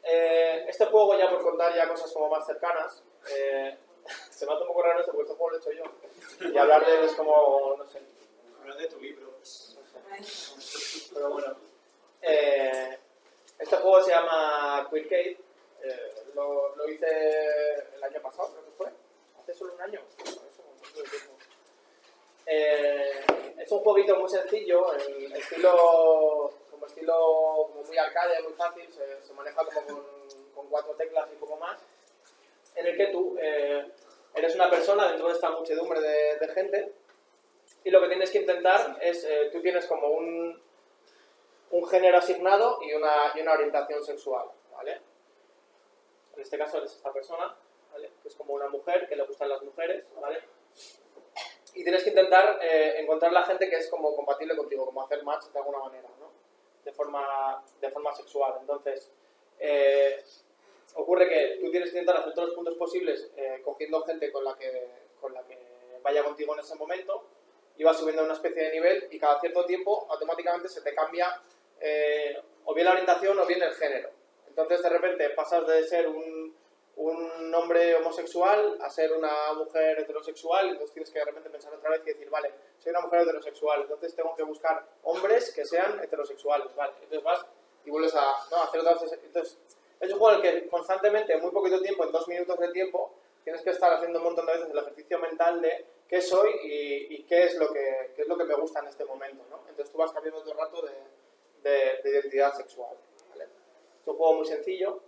Este juego, ya por contar ya cosas como más cercanas, se me hace un poco raro esto porque este juego lo he hecho yo. Y hablar de él es como, no sé. Hablar de tu libro. No sé. Pero bueno. Este juego se llama Quirkade. Lo hice el año pasado, creo que fue. Hace solo un año. Es un jueguito muy sencillo, en estilo como muy arcade, muy fácil, se maneja como con 4 teclas y poco más, en el que tú eres una persona dentro de esta muchedumbre de gente y lo que tienes que intentar es, tú tienes como un género asignado y una orientación sexual, ¿vale? En este caso eres esta persona, ¿vale? Que es como una mujer, que le gustan las mujeres, ¿vale? Y tienes que intentar encontrar la gente que es como compatible contigo, como hacer match de alguna manera, ¿no? De forma sexual. Entonces, ocurre que tú tienes que intentar hacer todos los puntos posibles cogiendo gente con la que vaya contigo en ese momento y vas subiendo una especie de nivel y cada cierto tiempo automáticamente se te cambia o bien la orientación o bien el género. Entonces, de repente pasas de ser un hombre homosexual a ser una mujer heterosexual, entonces tienes que de repente pensar otra vez y decir, vale, soy una mujer heterosexual, entonces tengo que buscar hombres que sean heterosexuales, vale, entonces vas y vuelves a hacer otra vez. Entonces, es un juego en el que constantemente, en muy poquito tiempo, en 2 minutos de tiempo, tienes que estar haciendo un montón de veces el ejercicio mental de qué soy y qué es lo que me gusta en este momento, ¿no? Entonces tú vas cambiando todo el rato de identidad sexual, ¿vale? Es un juego muy sencillo.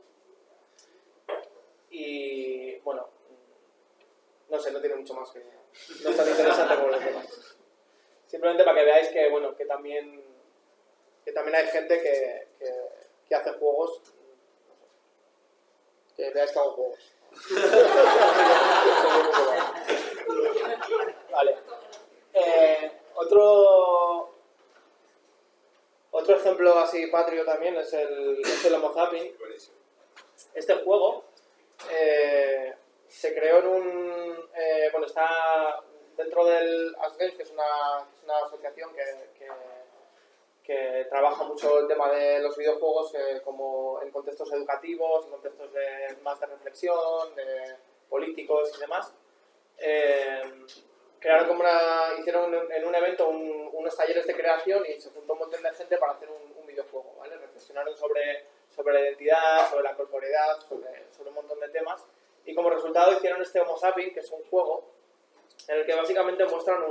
Y bueno, no sé, no tiene mucho más que... No es tan interesante como los demás. Simplemente para que veáis que, bueno, que también hay gente que hace juegos. Que veáis que hago juegos. Vale. Otro ejemplo así patrio también es el Homo Zapping. Este juego se creó en bueno, está dentro del ASGames, que es una asociación que trabaja mucho el tema de los videojuegos como en contextos educativos, en contextos más de reflexión, de políticos y demás. Crearon hicieron en un evento unos talleres de creación y se juntó un montón de gente para hacer un videojuego, ¿vale? Reflexionaron sobre la identidad, sobre la corporeidad, sobre un montón de temas. Y como resultado hicieron este Homo Zapping, que es un juego en el que básicamente muestran es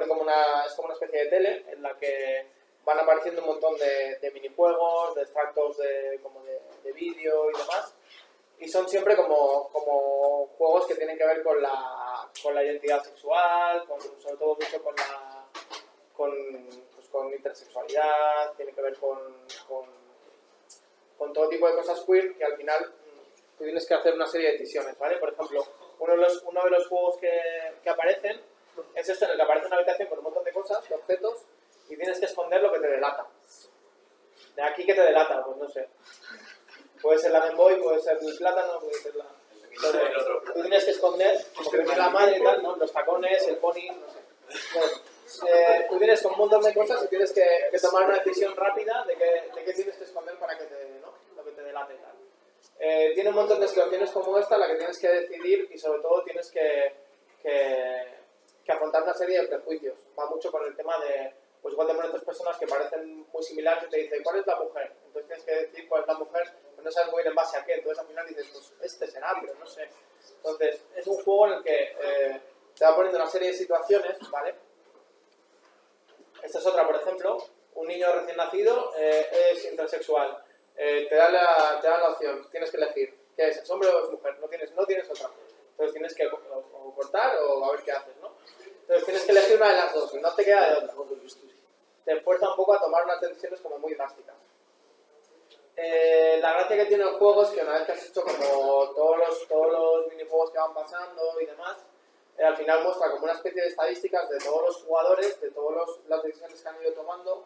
como una especie de tele en la que van apareciendo un montón de minijuegos, de extractos de vídeo y demás. Y son siempre como juegos que tienen que ver con la identidad sexual, sobre todo mucho con intersexualidad, tiene que ver con todo tipo de cosas queer que al final tú tienes que hacer una serie de decisiones, ¿vale? Por ejemplo, uno de los juegos que aparecen es este en el que aparece una habitación con un montón de cosas, de objetos, y tienes que esconder lo que te delata. ¿De aquí qué te delata? Pues no sé. Puede ser la Game Boy, puede ser el plátano, puede ser la... Entonces, tú tienes que esconder, como que viene la madre y tal, ¿no? Los tacones, el pony, no sé. Entonces, tú tienes un montón de cosas y tienes que tomar una decisión rápida de qué tienes que esconder para que lo que te delate y tal. Tiene un montón de situaciones como esta en la que tienes que decidir y sobre todo tienes que afrontar una serie de prejuicios. Va mucho con el tema de, pues igual te ponen 2 personas que parecen muy similares y te dicen, ¿cuál es la mujer? Entonces tienes que decir cuál es la mujer, pero no sabes muy bien en base a qué. Entonces al final dices, pues este será, pero no sé. Entonces es un juego en el que te va poniendo una serie de situaciones, ¿vale? Esta es otra, por ejemplo, un niño recién nacido es intersexual. Te dan la opción, tienes que elegir, ¿qué es hombre o es mujer? No tienes otra. Entonces tienes que o cortar o a ver qué haces, ¿no? Entonces tienes que elegir una de las dos y no te queda de otra. Te fuerza un poco a tomar unas decisiones como muy drásticas. La gracia que tiene el juego es que una vez que has hecho como todos los minijuegos que van pasando y demás, al final muestra como una especie de estadísticas de todos los jugadores, de todas las decisiones que han ido tomando,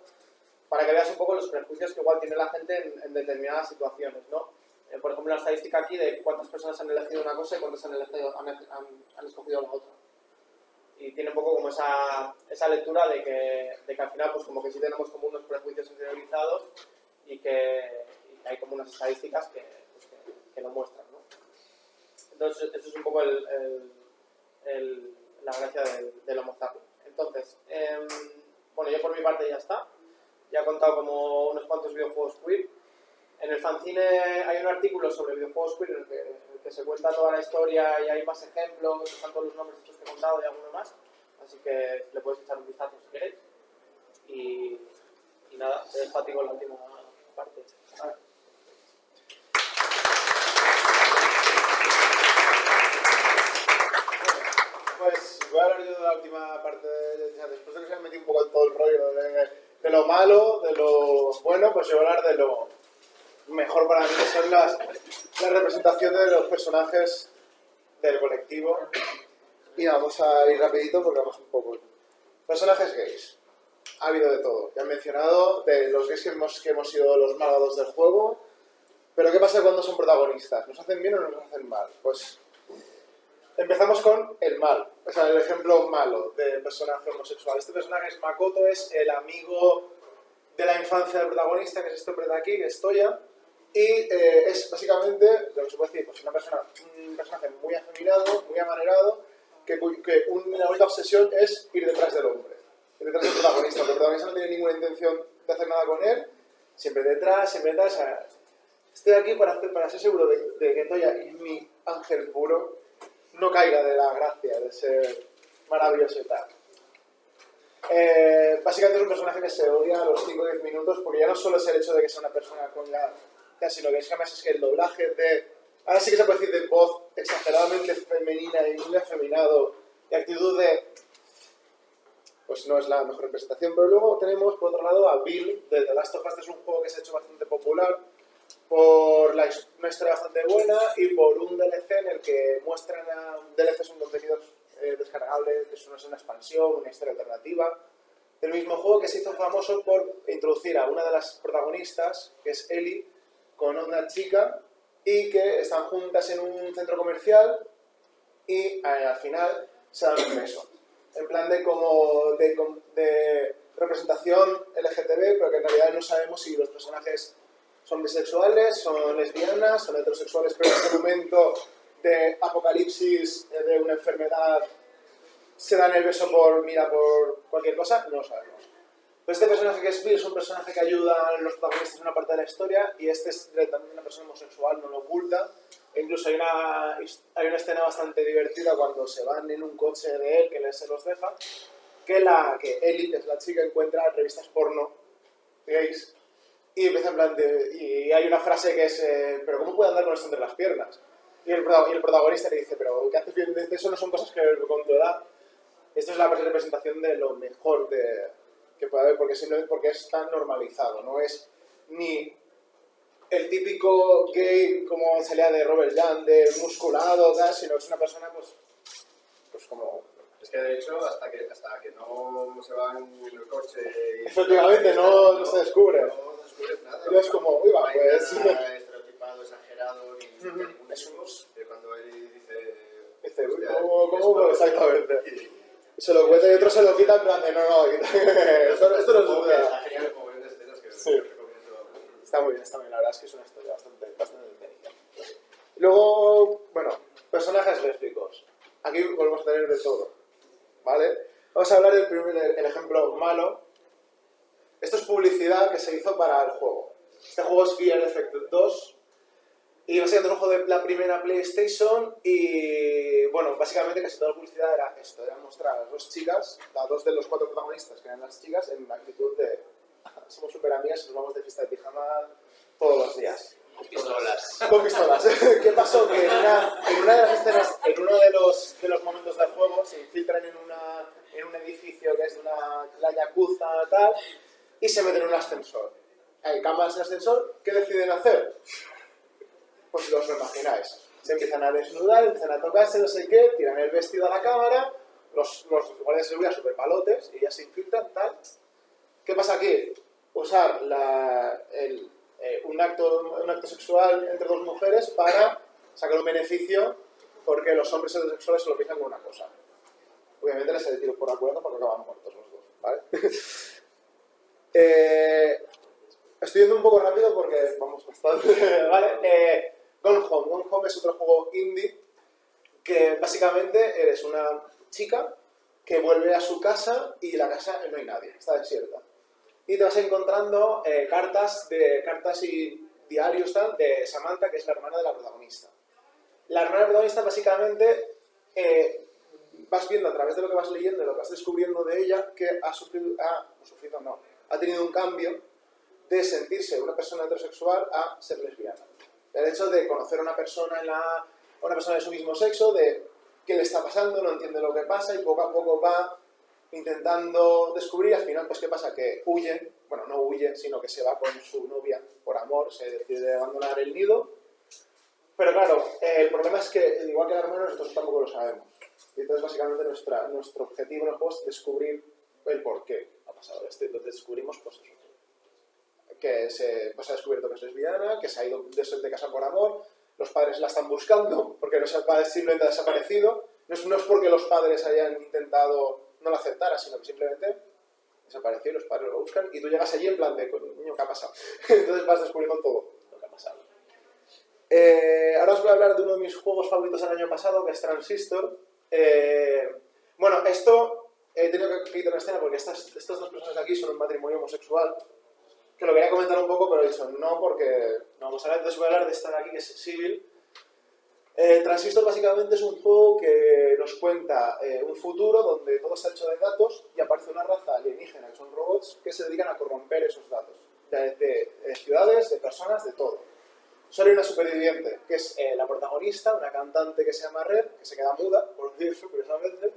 para que veas un poco los prejuicios que igual tiene la gente en determinadas situaciones, ¿no? por ejemplo, una estadística aquí de cuántas personas han elegido una cosa y cuántas han escogido la otra. Y tiene un poco como esa lectura de que al final pues como que sí tenemos como unos prejuicios interiorizados y que hay como unas estadísticas que lo muestran, ¿no? Entonces, eso es un poco la gracia del Homo sapiens. Entonces, bueno, yo por mi parte ya está. Ya he contado como unos cuantos videojuegos queer. En el fanzine hay un artículo sobre videojuegos queer en el que se cuenta toda la historia y hay más ejemplos, están todos los nombres estos que he contado y alguno más. Así que le podéis echar un vistazo si queréis. Y nada, te dejo a ti con la última parte. A ver. Pues voy a hablar yo de la última parte, después de que se me metí un poco en todo el rollo de lo malo, de lo bueno, pues yo voy a hablar de lo mejor para mí, que son la representación de los personajes del colectivo. Y vamos a ir rapidito porque vamos un poco. Personajes gays. Ha habido de todo. Ya han mencionado de los gays que hemos sido los malvados del juego. Pero ¿qué pasa cuando son protagonistas? ¿Nos hacen bien o nos hacen mal? Pues empezamos con el mal. O sea, el ejemplo malo del personaje homosexual. Este personaje es Makoto, es el amigo de la infancia del protagonista, que es este hombre de aquí, que es Toya. Y es básicamente, lo que se puede decir, pues un personaje muy afeminado, muy amanerado, que una única obsesión es ir detrás del hombre, ir detrás del protagonista. El protagonista no tiene ninguna intención de hacer nada con él, siempre detrás, o sea, estoy aquí para ser seguro de que Toya, mi ángel puro, no caiga de la gracia de ser maravilloso y tal. Básicamente es un personaje que se odia a los 5 o 10 minutos, porque ya no solo es el hecho de que sea una persona con la... sino que es que el doblaje de... Ahora sí que se puede decir de voz exageradamente femenina y muy afeminado, y actitud de... Pues no es la mejor representación, pero luego tenemos por otro lado a Bill de The Last of Us. Es un juego que se ha hecho bastante popular por una historia bastante buena y por un DLC en el que muestran DLCs un contenido descargable, que no es una expansión, una historia alternativa del mismo juego, que se hizo famoso por introducir a una de las protagonistas, que es Ellie, con una chica, y que están juntas en un centro comercial y al final se dan un beso. En plan de representación LGTB, pero que en realidad no sabemos si los personajes son bisexuales, son lesbianas, son heterosexuales, pero en ese momento de apocalipsis, de una enfermedad, se dan el beso por cualquier cosa, no lo sabemos. Pero este personaje que es Bill es un personaje que ayuda a los protagonistas en una parte de la historia, y este es directamente una persona homosexual, no lo oculta. E incluso hay una escena bastante divertida cuando se van en un coche de él, que se los deja, que Ellie, que es la chica, encuentra revistas porno gays, y empieza en plan y hay una frase que es pero ¿cómo puede andar con esto entre las piernas? Y el protagonista le dice, pero ¿qué haces bien? Dice, eso no son cosas que con tu edad. Esto es la representación de lo mejor que puede haber, porque es tan normalizado, no es ni el típico gay como salía de Robert Young, de musculado, tal, sino es una persona pues como... Es que de hecho, hasta que no se va en el coche y... Efectivamente, no se descubre. No descubres nada. Y es como, uy, va, pues... No hay nada estereotipado, exagerado, ni ningún es cuando él dice... Dice, uy, ¿cómo? Exactamente. Y se lo cuenta y otro se lo quita en plan de, no, esto no es duda. Está genial, como ven escenas que sí. recomiendo. Está muy bien, la verdad es que es una historia bastante entretenida. Luego, bueno, personajes lésbicos. Aquí volvemos a tener de todo, ¿vale? Vamos a hablar del ejemplo malo. Esto es publicidad que se hizo para el juego. Este juego es Fear Effect 2. Y básicamente es un juego de la primera PlayStation y, bueno, básicamente casi toda la publicidad era esto, era mostrar a las dos chicas, a dos de los 4 protagonistas que eran las chicas, en una actitud de somos súper amigas y nos vamos de fiesta de pijama todos los días. Pistolas. Con pistolas. ¿Qué pasó? Que en una de las escenas, en uno de los momentos del juego, se infiltran en un edificio que es de la Yakuza tal, y se meten en un ascensor. Hay cámaras en el ascensor, ¿qué deciden hacer? Pues os lo imagináis. Se empiezan a desnudar, empiezan a tocarse, no sé qué, tiran el vestido a la cámara, los guardias de seguridad super palotes y ya se infiltran, tal. ¿Qué pasa aquí? Usar un acto sexual entre dos mujeres para sacar un beneficio porque los hombres heterosexuales se lo piensan como una cosa. Obviamente les he de tiros por acuerdo porque acaban muertos los dos, ¿vale? Estoy yendo un poco rápido porque vamos bastante, ¿vale? Gone Home. Gone Home es otro juego indie que básicamente eres una chica que vuelve a su casa y la casa no hay nadie, está desierta. Y te vas encontrando cartas y diarios tal, de Samantha, que es la hermana de la protagonista. La hermana de la protagonista básicamente vas viendo a través de lo que vas leyendo, de lo que vas descubriendo de ella, que ha tenido un cambio de sentirse una persona heterosexual a ser lesbiana. El hecho de conocer a una persona de su mismo sexo, de qué le está pasando, no entiende lo que pasa y poco a poco va intentando descubrir. Al final, pues, ¿qué pasa? Que huye, bueno, no huye, sino que se va con su novia por amor, se decide abandonar el nido. Pero claro, el problema es que, igual que la hermana, nosotros tampoco lo sabemos. Y entonces, básicamente, nuestro objetivo en el juego es descubrir el por qué ha pasado esto. Entonces descubrimos, pues eso, que ha descubierto que es lesbiana, que se ha ido de casa por amor, los padres la están buscando, porque no simplemente ha desaparecido. No es porque los padres hayan intentado no la aceptara, sino que simplemente desapareció y los padres lo buscan, y tú llegas allí en plan de, niño, ¿qué ha pasado? Entonces vas descubriendo todo lo que ha pasado. Ahora os voy a hablar de uno de mis juegos favoritos del año pasado, que es Transistor. Bueno, esto he tenido que quitar una escena porque estas dos personas de aquí son un matrimonio homosexual, que lo quería comentar un poco, pero he dicho no, porque no vamos a hablar. Entonces voy a hablar de esta de aquí, que es Civil. Transistor básicamente es un juego que nos cuenta un futuro donde todo está hecho de datos y aparece una raza alienígena, que son robots, que se dedican a corromper esos datos. De ciudades, de personas, de todo. Solo hay una superviviente, que es la protagonista, una cantante que se llama Red, que se queda muda, por decirlo, curiosamente.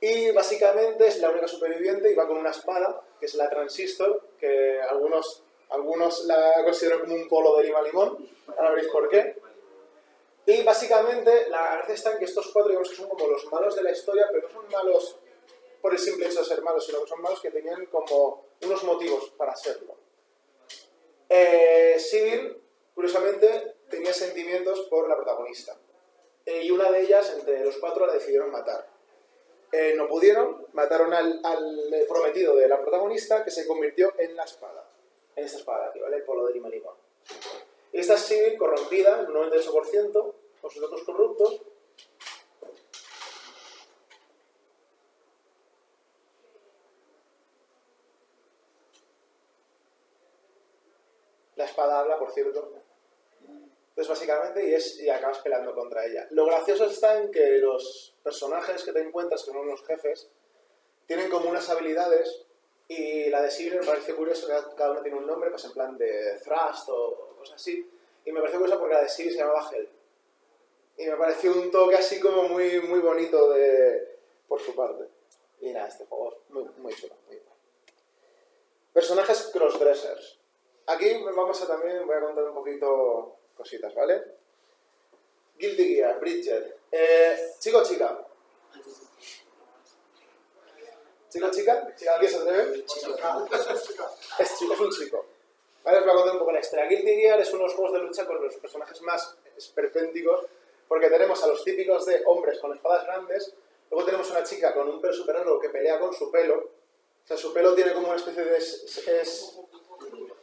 Y básicamente es la única superviviente y va con una espada, que es la Transistor, que algunos la consideran como un polo de lima limón. Ahora veréis por qué. Y básicamente la gracia está en que estos cuatro, digamos que son como los malos de la historia, pero no son malos por el simple hecho de ser malos, sino que son malos que tenían como unos motivos para serlo. Civil, curiosamente, tenía sentimientos por la protagonista. Y una de ellas, entre los cuatro, la decidieron matar. No pudieron, mataron al prometido de la protagonista, que se convirtió en la espada. En esta espada aquí, ¿vale? El polo de lima limón. Y esta es Civil corrompida, el 98%, con sus datos corruptos. La espada habla, por cierto. Entonces, básicamente, y acabas peleando contra ella. Lo gracioso está en que los personajes que te encuentras, que son los jefes, tienen como unas habilidades, y la de Civil me parece curioso que cada uno tiene un nombre, pues en plan de Thrust o cosas así. Y me parece curioso porque la de Civil se llamaba Hell. Y me pareció un toque así como muy, muy bonito por su parte. Y nada, este juego es muy, muy chulo. Muy bueno. Personajes crossdressers. Aquí también voy a contar un poquito cositas, ¿vale? Guilty Gear, Bridget. ¿Chico o chica? ¿Chico o chica? ¿Alguien se atreve? Es un chico. Vale, os voy a contar un poco la historia. Guilty Gear es unos juegos de lucha con los personajes más esperpénticos, porque tenemos a los típicos de hombres con espadas grandes, luego tenemos una chica con un pelo super largo que pelea con su pelo. O sea, su pelo tiene como una especie de...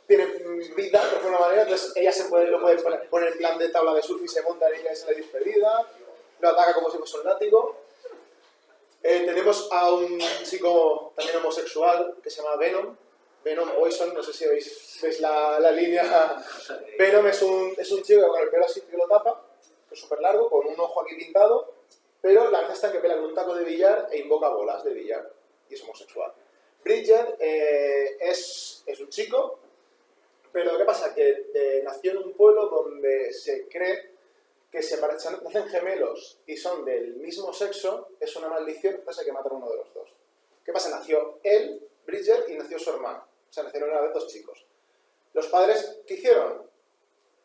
tiene vida, por una manera, entonces ella lo puede poner en plan de tabla de surf y se monta en ella y se le despedida, lo ataca como si fuese un látigo. Tenemos a un chico también homosexual que se llama Venom Poison, no sé si veis la línea. Venom es un chico que con el pelo así que lo tapa, que es súper largo, con un ojo aquí pintado, pero la verdad está que pela con un taco de billar e invoca bolas de billar, y es homosexual. Bridget es un chico, pero ¿qué pasa? Que nació en un pueblo donde se cree que si nacen gemelos y son del mismo sexo, es una maldición, entonces hay que matar a uno de los dos. ¿Qué pasa? Nació él, Bridget, y nació su hermano. O sea, nacieron a la vez dos chicos. Los padres, ¿qué hicieron?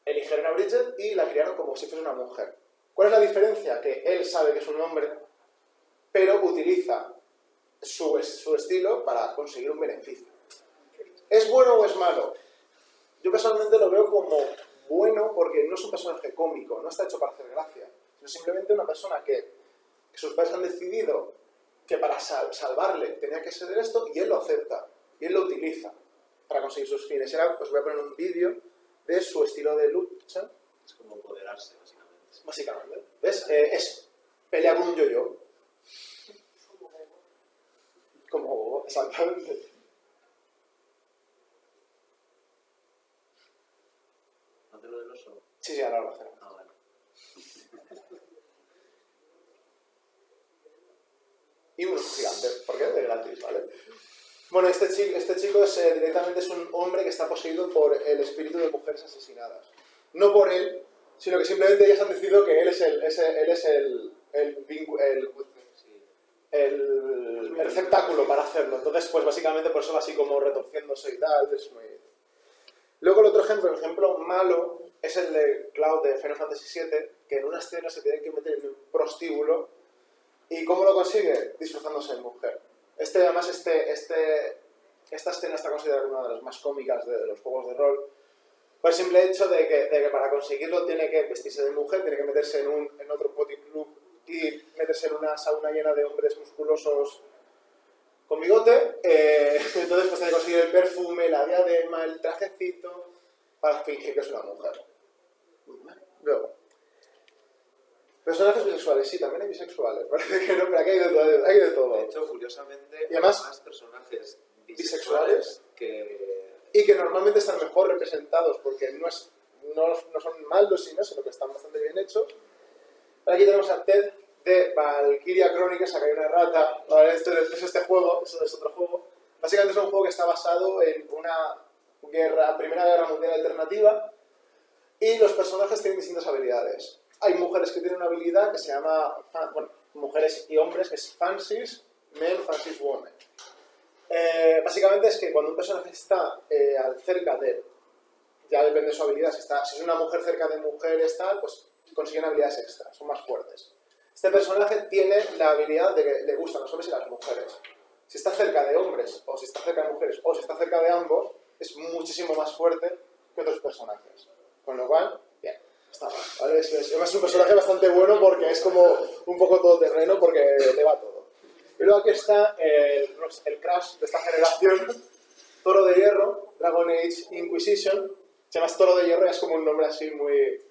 Eligieron a Bridget y la criaron como si fuese una mujer. ¿Cuál es la diferencia? Que él sabe que es un hombre, pero utiliza su estilo para conseguir un beneficio. ¿Es bueno o es malo? Yo personalmente lo veo como bueno porque no es un personaje cómico, no está hecho para hacer gracia, sino simplemente una persona que sus padres han decidido que para salvarle tenía que ser esto y él lo acepta y él lo utiliza para conseguir sus fines. Y ahora os voy a poner un vídeo de su estilo de lucha. Es como empoderarse, básicamente. Básicamente. ¿Ves? Es pelea con un yo-yo. Como exactamente. ¿Hace lo del oso? Sí, ahora lo hacemos. Ah, vale. Y un gigante, porque es de gratis, ¿vale? Bueno, este chico directamente es un hombre que está poseído por el espíritu de mujeres asesinadas. No por él, sino que simplemente ellas han decidido que él es el receptáculo para hacerlo. Entonces, pues básicamente por eso va así como retorciéndose y tal. Es muy... Luego el otro ejemplo, el ejemplo malo, es el de Cloud de Final Fantasy VII, que en una escena se tiene que meter en un prostíbulo. ¿Y cómo lo consigue? Disfrazándose de mujer. Además, esta escena está considerada una de las más cómicas de los juegos de rol, por el simple hecho de que para conseguirlo tiene que vestirse de mujer, tiene que meterse en otro potty club y meterse en una sauna llena de hombres musculosos con bigote. Entonces pues tiene que conseguir el perfume, la diadema, el trajecito para fingir que es una mujer. Luego, personajes bisexuales, sí, también hay bisexuales. Parece que no, pero aquí hay de todo. De hecho, curiosamente, Y además, hay más personajes bisexuales que... y que normalmente están mejor representados porque no son malos, sino que están bastante bien hechos. Aquí tenemos a Ted de Valkyria Chronicles, acá hay una rata, ¿vale? Este es este juego, eso es otro juego. Básicamente es un juego que está basado en una Primera Guerra Mundial alternativa y los personajes tienen distintas habilidades. Hay mujeres que tienen una habilidad que se llama, bueno, mujeres y hombres, que es Fancies Men, Fancies Women. Básicamente es que cuando un personaje está cerca de, ya depende de su habilidad, si es una mujer cerca de mujeres tal, pues consiguen habilidades extras, son más fuertes. Este personaje tiene la habilidad de que le gustan los hombres y las mujeres. Si está cerca de hombres, o si está cerca de mujeres, o si está cerca de ambos, es muchísimo más fuerte que otros personajes. Con lo cual, bien, está mal, ¿vale? Es un personaje bastante bueno porque es como un poco todoterreno porque le va todo. Y luego aquí está el Crash de esta generación, Toro de Hierro, Dragon Age Inquisition. Se llama Toro de Hierro y es como un nombre así muy...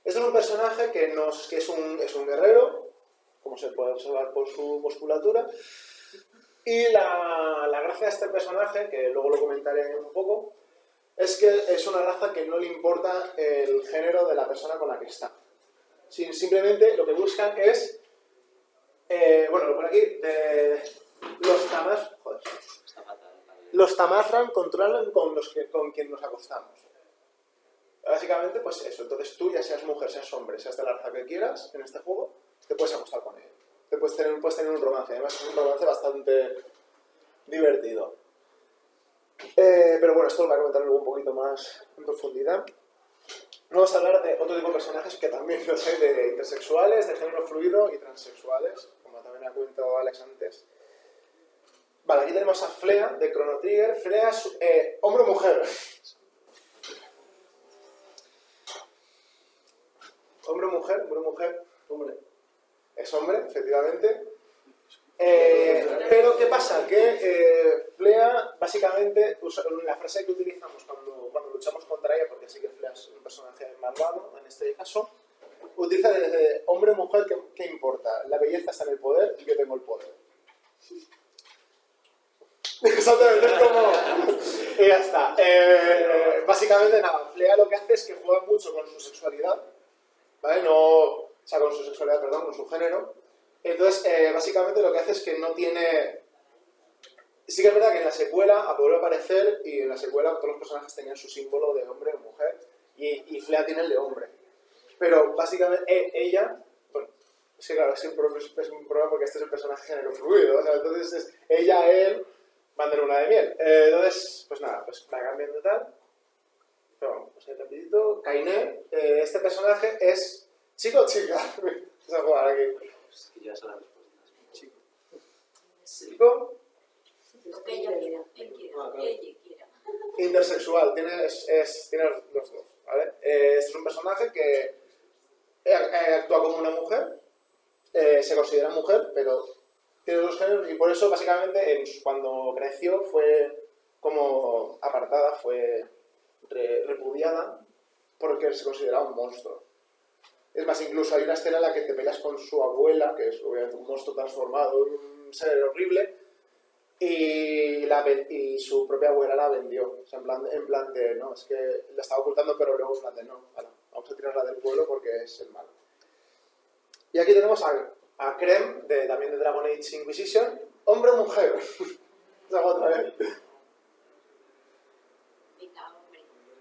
Este es un personaje que es un guerrero, como se puede observar por su musculatura. Y la gracia de este personaje, que luego lo comentaré un poco, es que es una raza que no le importa el género de la persona con la que está. Simplemente lo que buscan es... bueno, por aquí, los Tamazran controlan con quien nos acostamos. Básicamente, pues eso. Entonces tú, ya seas mujer, seas hombre, seas de la raza que quieras en este juego, te puedes acostar con él. Puedes tener un romance. Además, es un romance bastante divertido. Pero bueno, esto lo voy a comentar luego un poquito más en profundidad. Vamos a hablar de otro tipo de personajes que también los hay, de intersexuales, de género fluido y transexuales, como también ha comentado Alex antes. Vale, aquí tenemos a Flea de Chrono Trigger. Flea es hombre o mujer. Hombre o mujer, hombre. Es hombre, efectivamente. Pero ¿qué pasa? Que Flea, básicamente, la frase que utilizamos cuando luchamos contra ella, porque sí que Flea es un personaje malvado, en este caso, utiliza desde hombre o mujer, ¿qué importa? La belleza está en el poder y yo tengo el poder. Exactamente, es como... y ya está. Básicamente nada, Flea lo que hace es que juega mucho con su sexualidad, ¿vale? Con su sexualidad, perdón, con su género. Entonces, básicamente lo que hace es que no tiene... Sí que es verdad que en la secuela vuelve a aparecer y en la secuela todos los personajes tenían su símbolo de hombre o mujer y Flea tiene el de hombre. Pero básicamente ella... Bueno, sí, claro, es un problema porque este es un personaje género fluido, o sea, entonces es ella, él, van de luna de miel. Entonces, pues nada, pues va cambiando y tal. Pero vamos, pues ahí rapidito. Kainé, este personaje es chico o chica. Vamos a jugar aquí. Es que ya son las respuestas. Chico. Chico. Lo que ella quiera, él quiera, Ah, claro. ella quiera. Intersexual, tiene los dos, ¿vale? Es un personaje que actúa como una mujer, se considera mujer, pero tiene dos géneros y por eso básicamente cuando creció fue como apartada, fue repudiada porque se consideraba un monstruo. Es más, incluso hay una escena en la que te peleas con su abuela, que es obviamente un monstruo transformado en un ser horrible, y su propia abuela la vendió. O sea, en plan de, no, es que la estaba ocultando, pero luego en plan de, no, vamos a tirarla del pueblo porque es el malo. Y aquí tenemos a Krem, también de Dragon Age Inquisition, hombre o mujer. Otra vez.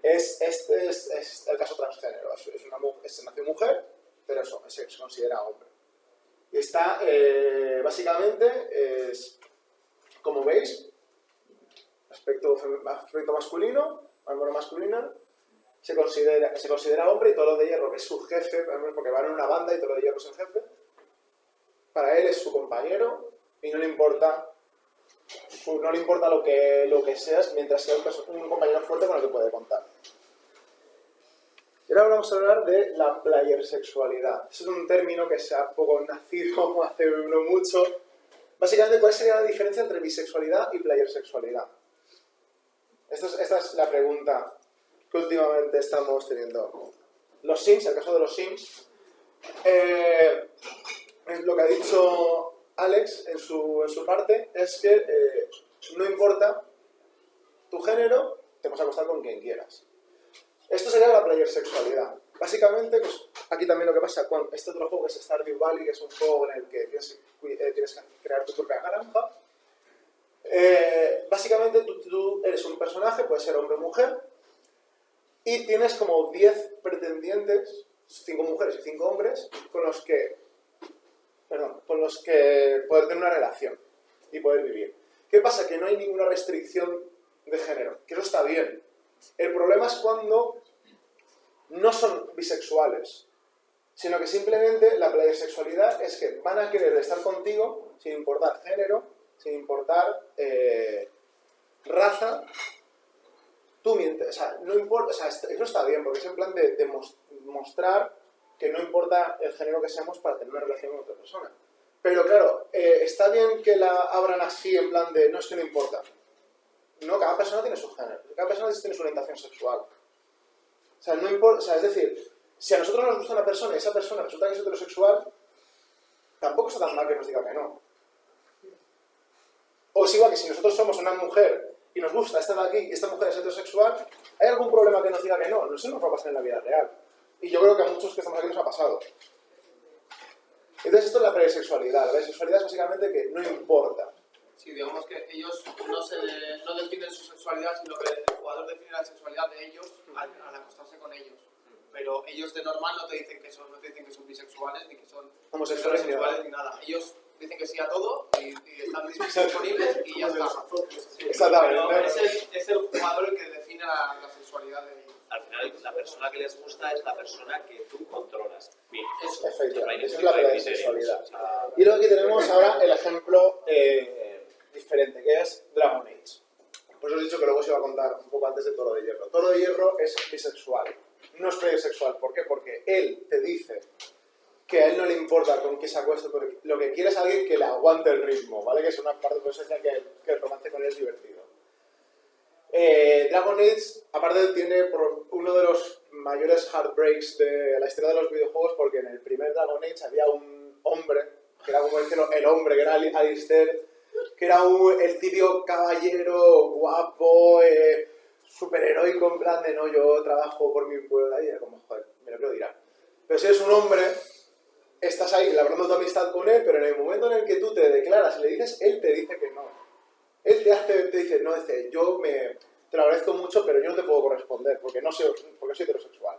Este es el caso transgénero. Nació mujer, pero eso, se considera hombre. Y está, básicamente, como veis, aspecto masculino, armadura masculina, se considera hombre y Toro de Hierro, que es su jefe, porque van en una banda y Toro de Hierro es el jefe, para él es su compañero y no le importa lo que seas mientras sea un compañero fuerte con el que puede contar. Y ahora vamos a hablar de la playersexualidad. Ese es un término que se ha poco nacido hace no mucho. Básicamente, ¿cuál sería la diferencia entre bisexualidad y playersexualidad? Esta es la pregunta que últimamente estamos teniendo. Los Sims, el caso de los Sims, lo que ha dicho Alex en su parte es que no importa tu género, te puedes acostar con quien quieras. Esto sería la playersexualidad. Básicamente, pues, aquí también lo que pasa con este otro juego que es Stardew Valley, que es un juego en el que tienes que crear tu propia granja. Básicamente tú eres un personaje, puede ser hombre o mujer, y tienes como 10 pretendientes, 5 mujeres y 5 hombres, con los que poder tener una relación y poder vivir. ¿Qué pasa? Que no hay ninguna restricción de género, que eso está bien. El problema es cuando no son bisexuales, sino que simplemente la playersexualidad es que van a querer estar contigo sin importar género, sin importar raza. Tú mientes, o sea, no importa, o sea, eso está bien, porque es en plan de mostrar que no importa el género que seamos para tener una relación con otra persona. Pero claro, está bien que la abran así, en plan de, no, es que no importa. No, cada persona tiene su género, cada persona tiene su orientación sexual. O sea, no importa, o sea, es decir, si a nosotros nos gusta una persona y esa persona resulta que es heterosexual, tampoco está tan mal que nos diga que no. O es igual que si nosotros somos una mujer y nos gusta estar aquí y esta mujer es heterosexual, ¿hay algún problema que nos diga que no? No sé, nos va a pasar en la vida real. Y yo creo que a muchos que estamos aquí nos ha pasado. Entonces esto es la presexualidad. La presexualidad es básicamente que no importa. Sí, digamos que ellos no definen su sexualidad, sino que el jugador define la sexualidad de ellos al acostarse con ellos. Pero ellos de normal no te dicen que son bisexuales, ni que son homosexuales ni nada. Ellos dicen que sí a todo y están disponibles y ya está. Exactamente. Pero es el jugador el que define la sexualidad de ellos. Al final, la persona que les gusta es la persona que tú controlas. Bien. Efectivamente, esa es la presexualidad. Y luego aquí tenemos ahora el ejemplo diferente, que es Dragon Age. Pues os he dicho que luego os iba a contar un poco antes de Toro de Hierro. Toro de Hierro es bisexual, no es presexual. ¿Por qué? Porque él te dice que a él no le importa con quién se acueste, porque lo que quiere es alguien que le aguante el ritmo, ¿vale? Que es una parte de esencia que el romance con él es divertido. Dragon Age, aparte, tiene uno de los mayores heartbreaks de la historia de los videojuegos, porque en el primer Dragon Age había un hombre, que era como el hombre, que era Alistair, que era el típico caballero guapo, superheroico, en plan de no, yo trabajo por mi pueblo, y era como, joder, me lo creo dirá. Pero si eres un hombre, estás ahí labrando tu amistad con él, pero en el momento en el que tú te declaras y le dices, él te dice que no. Él te dice, no, te lo agradezco mucho, pero yo no te puedo corresponder, porque soy heterosexual.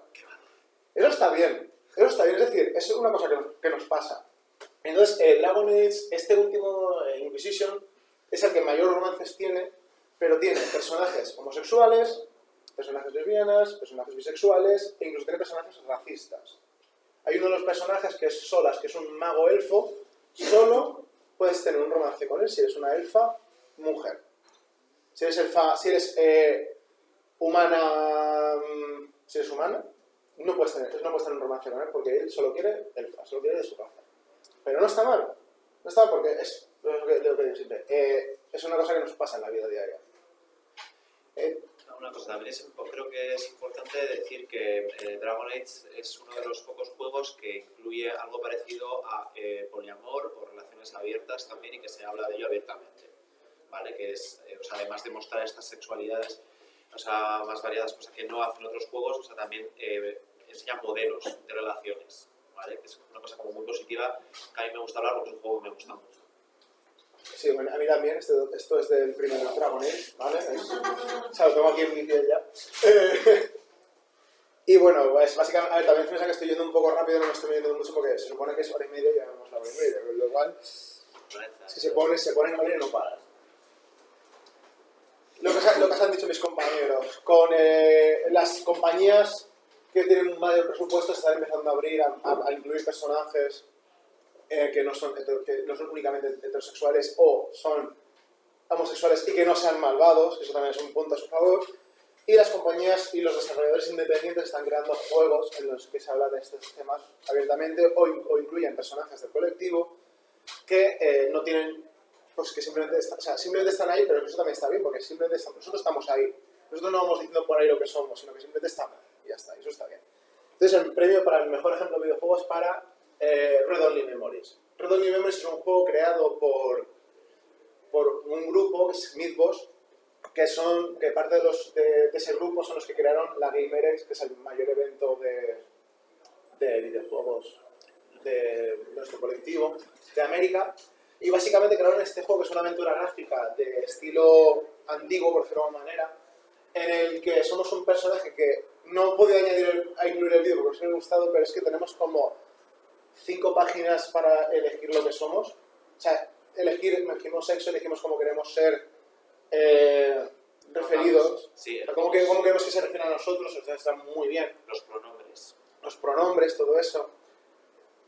Eso está bien, es decir, es una cosa que nos pasa. Entonces, Dragon Age, este último Inquisition, es el que mayor romances tiene, pero tiene personajes homosexuales, personajes lesbianas, personajes bisexuales, e incluso tiene personajes racistas. Hay uno de los personajes que es Solas, que es un mago elfo, solo puedes tener un romance con él si eres una elfa mujer. Si eres humana, si eres humana, no puedes tener un romance con él porque él solo quiere elfa, solo quiere de su raza. Pero no está mal. No está mal porque es lo que digo siempre. Es una cosa que nos pasa en la vida diaria. Una cosa, también creo que es importante decir que Dragon Age es uno de los pocos juegos que incluye algo parecido a poliamor o relaciones abiertas también y que se habla de ello abiertamente, ¿vale? Que es, o sea, además de mostrar estas sexualidades, o sea, más variadas, cosas que no hacen otros juegos, o sea, también enseñan modelos de relaciones, ¿vale? Que es una cosa como muy positiva, que a mí me gusta hablar porque es un juego que me gusta mucho. Sí, bueno, a mí también, esto es del primer Dragon Age, ¿vale? O sea, lo tengo aquí en mi piel ya. Y bueno, pues básicamente, a ver, también piensa que estoy yendo un poco rápido, no me estoy yendo mucho porque se supone que es hora y media y ya vemos la hora y media, con lo cual, si se pone en y no para. Lo que han dicho mis compañeros, con las compañías que tienen un mayor presupuesto se están empezando a abrir a incluir personajes que no son únicamente heterosexuales o son homosexuales y que no sean malvados, que eso también es un punto a su favor. Y las compañías y los desarrolladores independientes están creando juegos en los que se habla de estos temas abiertamente o incluyen personajes del colectivo que no tienen, pues que simplemente están ahí, pero eso también está bien, porque simplemente nosotros estamos ahí. Nosotros no vamos diciendo por ahí lo que somos, sino que simplemente estamos y ya está, y eso está bien. Entonces el premio para el mejor ejemplo de videojuego es para Red Only Memories. Red Only Memories es un juego creado por un grupo, que es Mythos, que parte de ese grupo son los que crearon la GamerX, que es el mayor evento de videojuegos de nuestro colectivo de América. Y básicamente crearon este juego, que es una aventura gráfica de estilo antiguo, por decirlo de alguna manera, en el que somos un personaje que no he podido incluir el vídeo porque os me ha gustado, pero es que tenemos como 5 páginas para elegir lo que somos. O sea, elegimos sexo, elegimos cómo queremos ser referidos, sí, cómo queremos que se refieran a nosotros, o sea, está muy bien. Los pronombres, todo eso.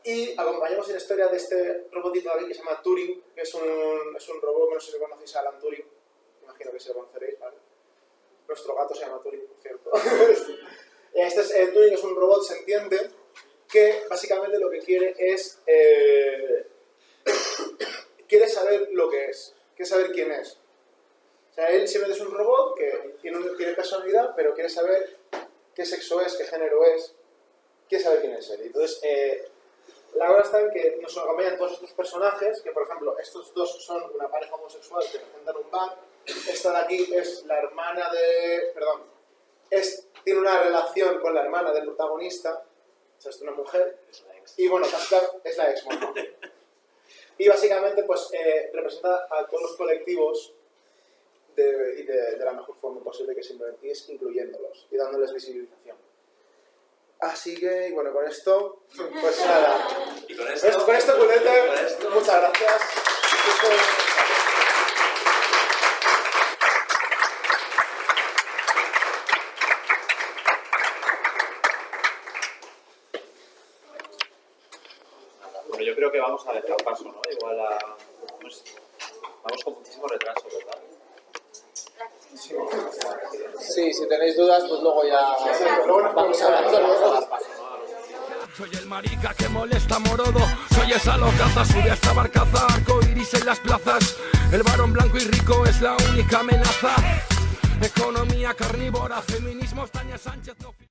Y acompañamos en la historia de este robotito que se llama Turing, que es un robot, que no sé si conocéis a Alan Turing, imagino que sí lo conoceréis, ¿vale? Nuestro gato se llama Turing, por cierto. Turing es un robot sentiente que básicamente lo que quiere es quiere saber lo que es, quiere saber quién es. O sea, él simplemente es un robot que tiene personalidad, pero quiere saber qué sexo es, qué género es, quiere saber quién es él. Entonces, la verdad está en que nos acompañan todos estos personajes, que por ejemplo, estos dos son una pareja homosexual que representan un bar. Esta de aquí es la hermana de... Perdón. Tiene una relación con la hermana del protagonista. O sea, es una mujer. Y bueno, es la ex, ¿no? Y básicamente, pues, representa a todos los colectivos de la mejor forma posible que simplemente es incluyéndolos y dándoles visibilización. Así que, y bueno, con esto, pues nada. Y con esto, Culete, muchas gracias. Bueno, yo creo que vamos a dejar paso, ¿no? Igual pues, vamos con muchísimo retraso, ¿verdad? Sí, si tenéis dudas, pues luego ya vamos a dar paso. Soy el marica que molesta morodo, soy esa locaza, sube hasta Barcaza, arcoiris en las plazas, el varón blanco y rico es la única amenaza, economía carnívora, feminismo, Tania Sánchez no...